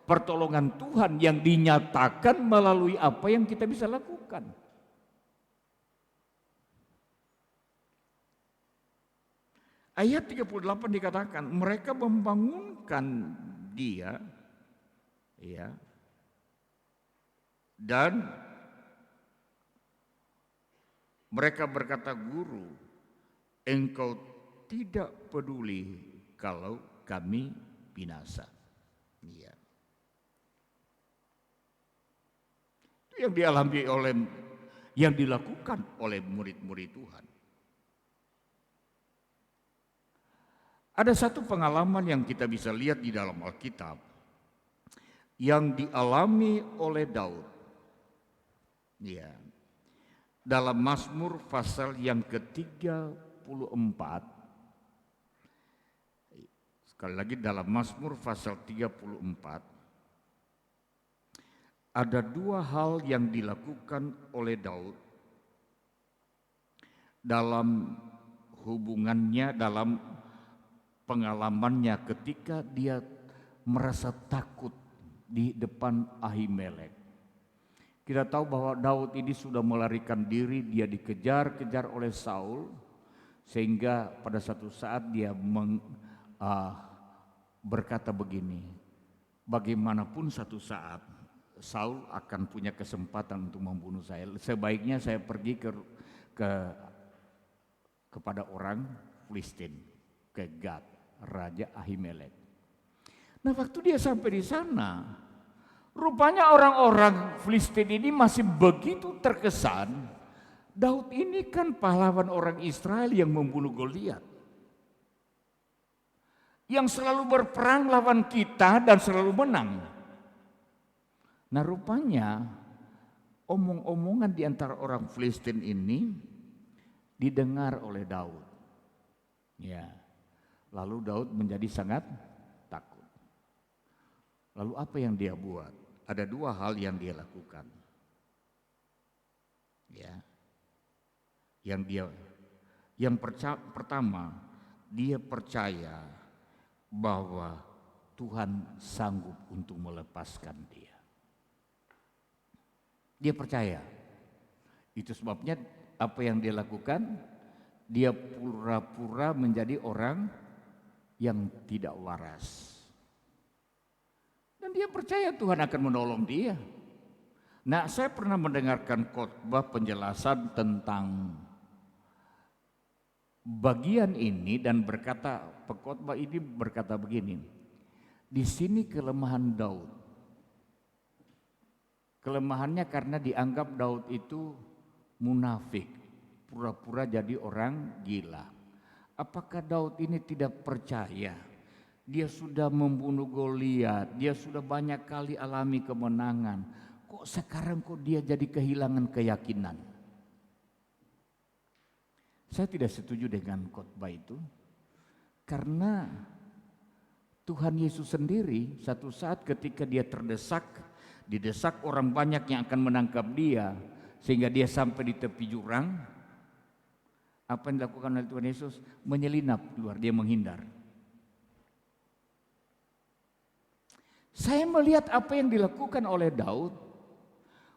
pertolongan Tuhan yang dinyatakan melalui apa yang kita bisa lakukan. Ayat 38 dikatakan mereka membangunkan dia, ya, dan mereka berkata, Guru, engkau tidak peduli kalau kami binasa. Ya. Itu yang dialami yang dilakukan oleh murid-murid Tuhan. Ada satu pengalaman yang kita bisa lihat di dalam Alkitab yang dialami oleh Daud. Ya. Dalam Mazmur pasal yang ke-34. Sekali lagi dalam Mazmur pasal 34. Ada dua hal yang dilakukan oleh Daud dalam hubungannya, dalam pengalamannya ketika dia merasa takut di depan Ahimelek. Kita tahu bahwa Daud ini sudah melarikan diri, dia dikejar-kejar oleh Saul, sehingga pada satu saat dia berkata begini, bagaimanapun satu saat Saul akan punya kesempatan untuk membunuh saya, sebaiknya saya pergi kepada orang Filistin, ke Gad, Raja Ahimelek. Nah, waktu dia sampai di sana, rupanya orang-orang Filistin ini masih begitu terkesan, Daud ini kan pahlawan orang Israel yang membunuh Goliat, yang selalu berperang lawan kita dan selalu menang. Nah, rupanya omong-omongan di antara orang Filistin ini didengar oleh Daud. Ya. Lalu Daud menjadi sangat takut. Lalu apa yang dia buat? Ada dua hal yang dia lakukan. Ya. Pertama, dia percaya bahwa Tuhan sanggup untuk melepaskan dia. Dia percaya. Itu sebabnya apa yang dia lakukan? Dia pura-pura menjadi orang yang tidak waras. Dan dia percaya Tuhan akan menolong dia. Nah, saya pernah mendengarkan khotbah penjelasan tentang bagian ini dan pengkhotbah ini berkata begini. Di sini kelemahan Daud. Kelemahannya karena dianggap Daud itu munafik, pura-pura jadi orang gila. Apakah Daud ini tidak percaya? Dia sudah membunuh Goliat, dia sudah banyak kali alami kemenangan. Kok sekarang dia jadi kehilangan keyakinan? Saya tidak setuju dengan khotbah itu. Karena Tuhan Yesus sendiri satu saat ketika dia didesak orang banyak yang akan menangkap dia, sehingga dia sampai di tepi jurang. Apa yang dilakukan oleh Tuhan Yesus? Menyelinap keluar, dia menghindar. Saya melihat apa yang dilakukan oleh Daud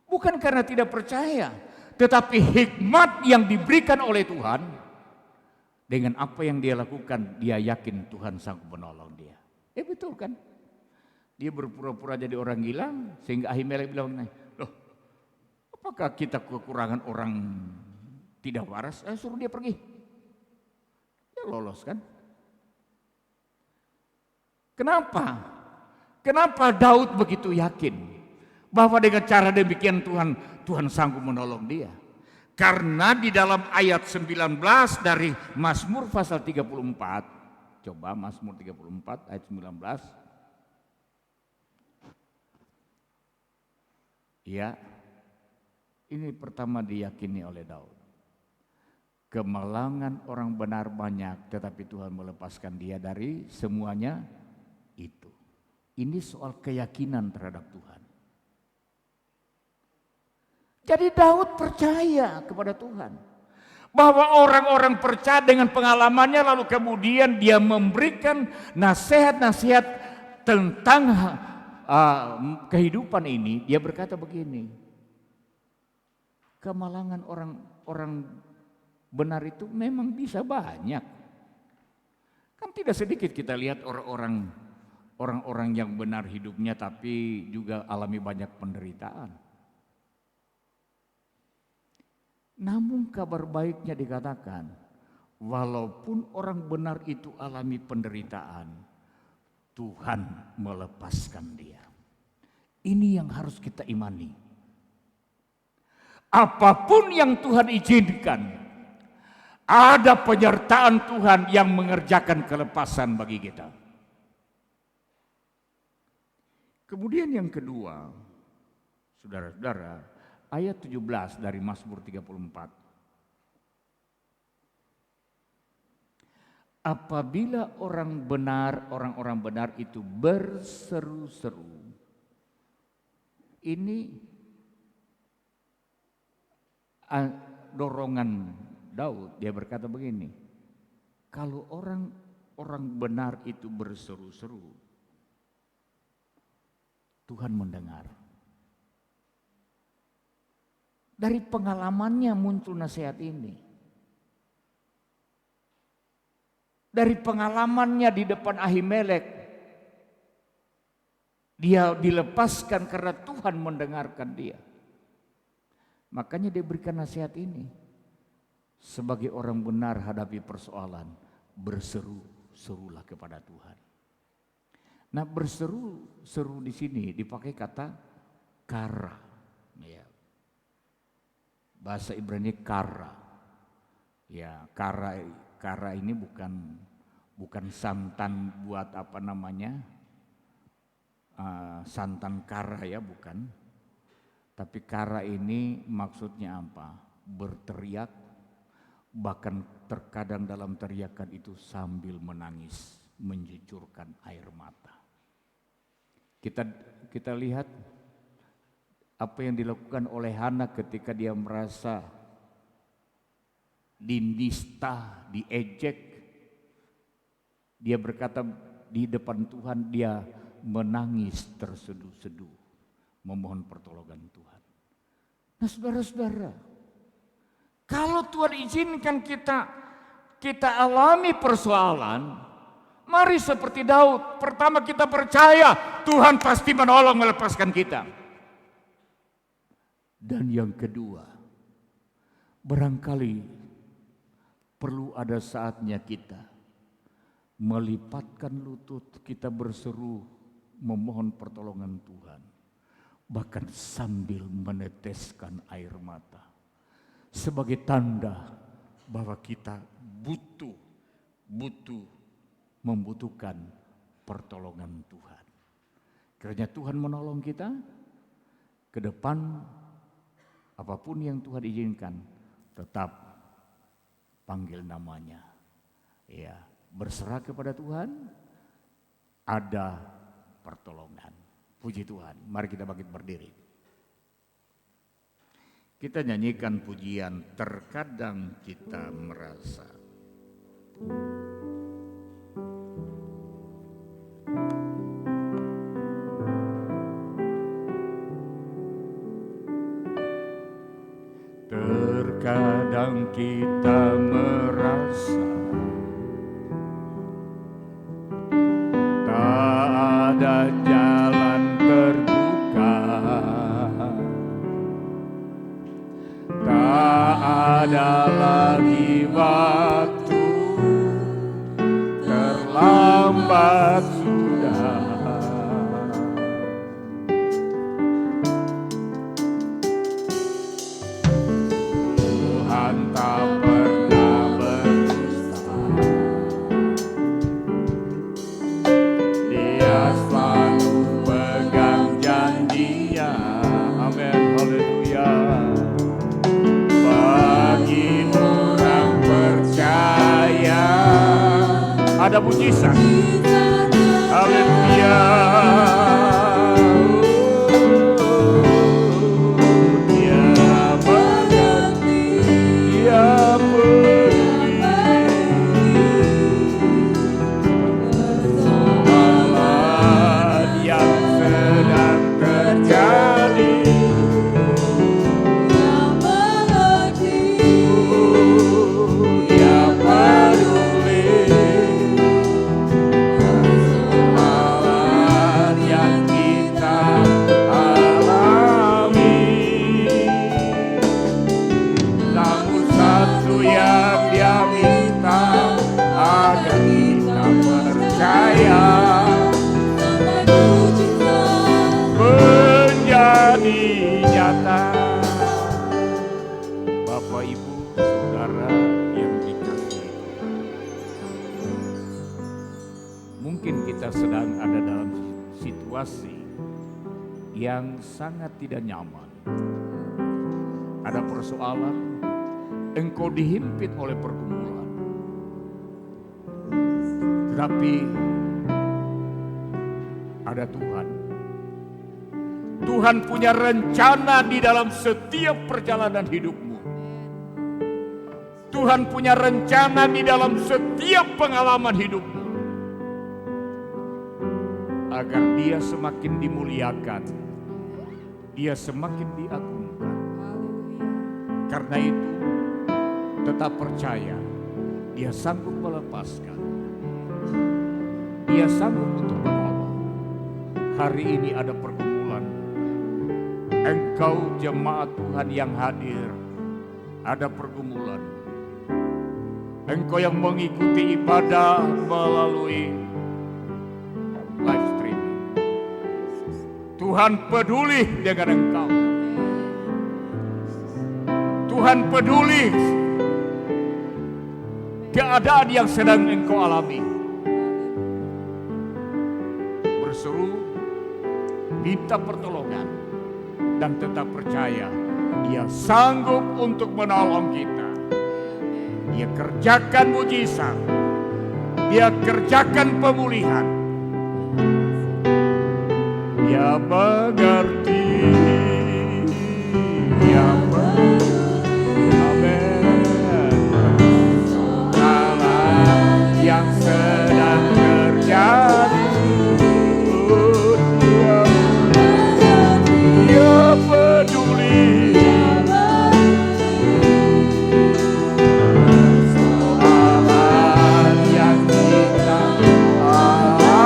bukan karena tidak percaya, tetapi hikmat yang diberikan oleh Tuhan. Dengan apa yang dia lakukan, dia yakin Tuhan sanggup menolong dia. Betul kan? Dia berpura-pura jadi orang gila, sehingga Ahimelek bilang, loh, apakah kita kekurangan orang tidak waras? Suruh dia pergi. Dia lolos kan? Kenapa? Kenapa Daud begitu yakin bahwa dengan cara demikian Tuhan sanggup menolong dia? Karena di dalam ayat 19 dari Mazmur pasal 34, coba Mazmur 34 ayat 19. Ya, ini pertama diyakini oleh Daud. Kemalangan orang benar banyak, tetapi Tuhan melepaskan dia dari semuanya itu. Ini soal keyakinan terhadap Tuhan. Jadi Daud percaya kepada Tuhan. Bahwa orang-orang percaya dengan pengalamannya, lalu kemudian dia memberikan nasihat-nasihat tentang kehidupan ini. Dia berkata begini, kemalangan orang benar itu memang bisa banyak. Kan tidak sedikit kita lihat orang-orang yang benar hidupnya tapi juga alami banyak penderitaan. Namun kabar baiknya dikatakan, walaupun orang benar itu alami penderitaan, Tuhan melepaskan dia. Ini yang harus kita imani. Apapun yang Tuhan izinkan, ada penyertaan Tuhan yang mengerjakan kelepasan bagi kita. Kemudian yang kedua, saudara-saudara, ayat 17 dari Mazmur 34. Apabila orang-orang benar itu berseru-seru. Ini dorongan Daud, dia berkata begini, kalau orang benar itu berseru-seru, Tuhan mendengar. Dari pengalamannya muncul nasihat ini. Dari pengalamannya di depan Ahimelek, dia dilepaskan karena Tuhan mendengarkan dia. Makanya dia berikan nasihat ini. Sebagai orang benar hadapi persoalan, berseru-serulah kepada Tuhan. Nah, berseru-seru di sini dipakai kata kara. Ya. Bahasa Ibrani kara. Ya, kara ini bukan santan buat apa namanya? Santan kara ya, bukan. Tapi kara ini maksudnya apa? Berteriak, bahkan terkadang dalam teriakan itu sambil menangis, mencucurkan air mata. Kita lihat apa yang dilakukan oleh Hana ketika dia merasa dinista, diejek. Dia berkata di depan Tuhan, dia menangis terseduh-seduh, memohon pertolongan Tuhan. Nah, saudara-saudara, kalau Tuhan izinkan kita alami persoalan, mari seperti Daud, pertama kita percaya Tuhan pasti menolong melepaskan kita. Dan yang kedua, barangkali perlu ada saatnya kita melipatkan lutut, kita berseru memohon pertolongan Tuhan, bahkan sambil meneteskan air mata, sebagai tanda bahwa kita membutuhkan pertolongan Tuhan. Kiranya Tuhan menolong kita ke depan. Apapun yang Tuhan izinkan, tetap panggil namanya. Ya, berserah kepada Tuhan, ada pertolongan. Puji Tuhan. Mari kita bangkit berdiri. Kita nyanyikan pujian Terkadang Kita Merasa. Terkadang kita merasa tak ada jalan terbuka, tak ada lagi waktu, terlambat sudah. selalu pegang janjinya. Amin, haleluya. Bagi orang percaya ada mujizat. Haleluya. Dia mengerti, dia peduli persoalan yang sedang terjadi. Dia peduli persoalan yang kita alami. Namun satu yang dia minta agar kita percaya menjadi nyata. Bapak, Ibu, Saudara yang dikasihi Tuhan, mungkin kita sedang ada dalam situasi yang sangat tidak nyaman. Ada persoalan, engkau dihimpit oleh pergumulan. Tetapi ada Tuhan. Tuhan punya rencana di dalam setiap perjalanan hidupmu. Tuhan punya rencana di dalam setiap pengalaman hidupmu. Agar dia semakin dimuliakan, dia semakin diagungkan. Karena itu, tetap percaya, dia sanggup melepaskan. Dia sanggup untuk menolong. Hari ini ada pergumulan. Engkau jemaat Tuhan yang hadir, ada pergumulan. Engkau yang mengikuti ibadah melalui live streaming. Tuhan peduli dengan engkau. Tuhan peduli keadaan yang sedang engkau alami. Berseru, minta pertolongan, dan tetap percaya dia sanggup untuk menolong kita. Dia kerjakan mujizat, dia kerjakan pemulihan. Dia mengerti, dia yang sedang terjadi. Dia peduli persoalan yang kita alami.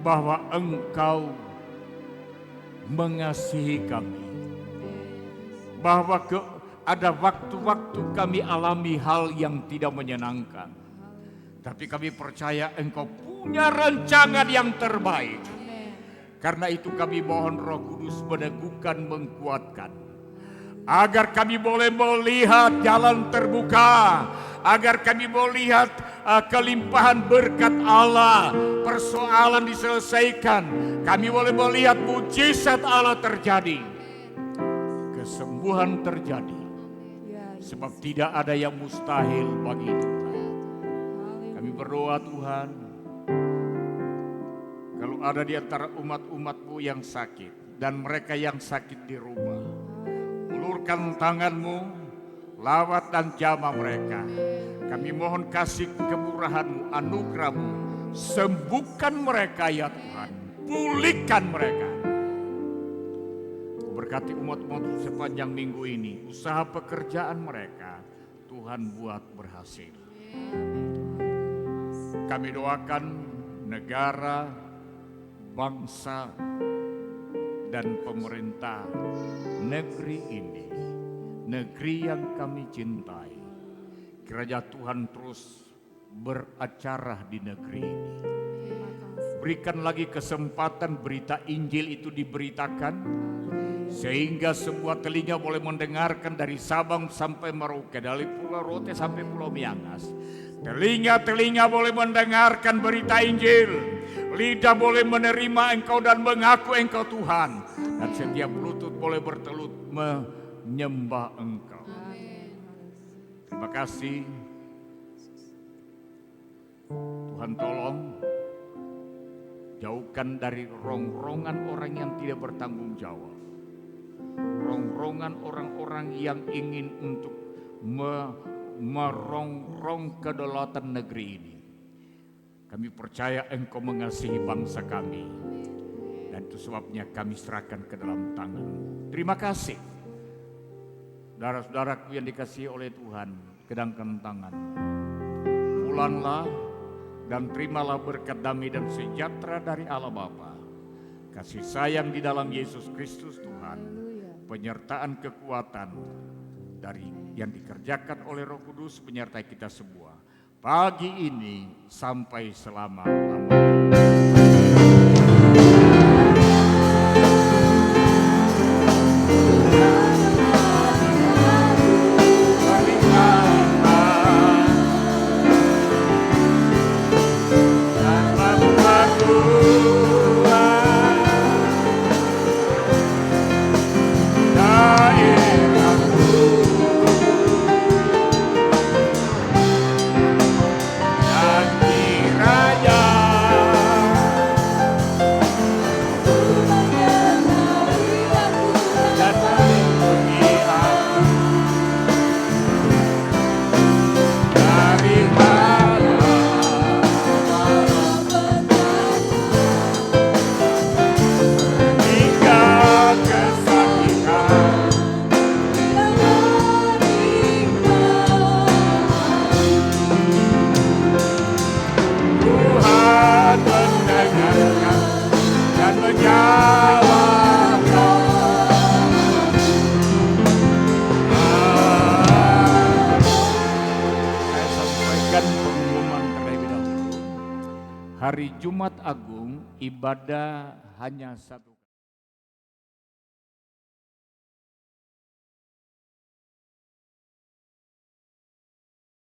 bahwa Engkau mengasihi kami. Bahwa ada waktu-waktu kami alami hal yang tidak menyenangkan. Tapi kami percaya Engkau punya rancangan yang terbaik. Karena itu kami mohon Roh Kudus meneguhkan, menguatkan. Agar kami boleh melihat jalan terbuka. Agar kami boleh lihat kelimpahan berkat Allah. Persoalan diselesaikan. Kami boleh melihat mujizat Allah terjadi. Kesembuhan terjadi. Sebab tidak ada yang mustahil bagi Tuhan. Kami berdoa Tuhan. Kalau ada di antara umat-umat-Mu yang sakit. Dan mereka yang sakit di rumah. Ulurkan tangan-Mu, lawat dan jamah mereka. Kami mohon kasih kemurahan-Mu, anugerah-Mu. Sembuhkan mereka ya Tuhan. Pulihkan mereka. Berkati umat-umat sepanjang minggu ini. Usaha pekerjaan mereka, Tuhan buat berhasil. Kami doakan negara, bangsa, dan pemerintah negeri ini, negeri yang kami cintai. Kiranya Tuhan terus beracara di negeri ini. Berikan lagi kesempatan berita Injil itu diberitakan, sehingga semua telinga boleh mendengarkan dari Sabang sampai Merauke, dari Pulau Rote sampai Pulau Miangas. Telinga-telinga boleh mendengarkan berita Injil. Lidah boleh menerima Engkau dan mengaku Engkau Tuhan. Dan setiap lutut boleh bertelut menyembah Engkau. Terima kasih. Tuhan tolong jauhkan dari rongrongan orang yang tidak bertanggung jawab. Rongrongan orang-orang yang ingin untuk merongrong kedaulatan negeri ini. Kami percaya Engkau mengasihi bangsa kami. Dan itu sebabnya kami serahkan ke dalam tangan-Mu. Terima kasih. Saudara-saudaraku yang dikasihi oleh Tuhan, kedangkan tangan. Pulanglah dan terimalah berkat damai dan sejahtera dari Allah Bapa. Kasih sayang di dalam Yesus Kristus Tuhan. Penyertaan kekuatan dari yang dikerjakan oleh Roh Kudus menyertai kita semua. Pagi ini sampai selama-lamanya. Hari Jumat Agung ibadah hanya satu.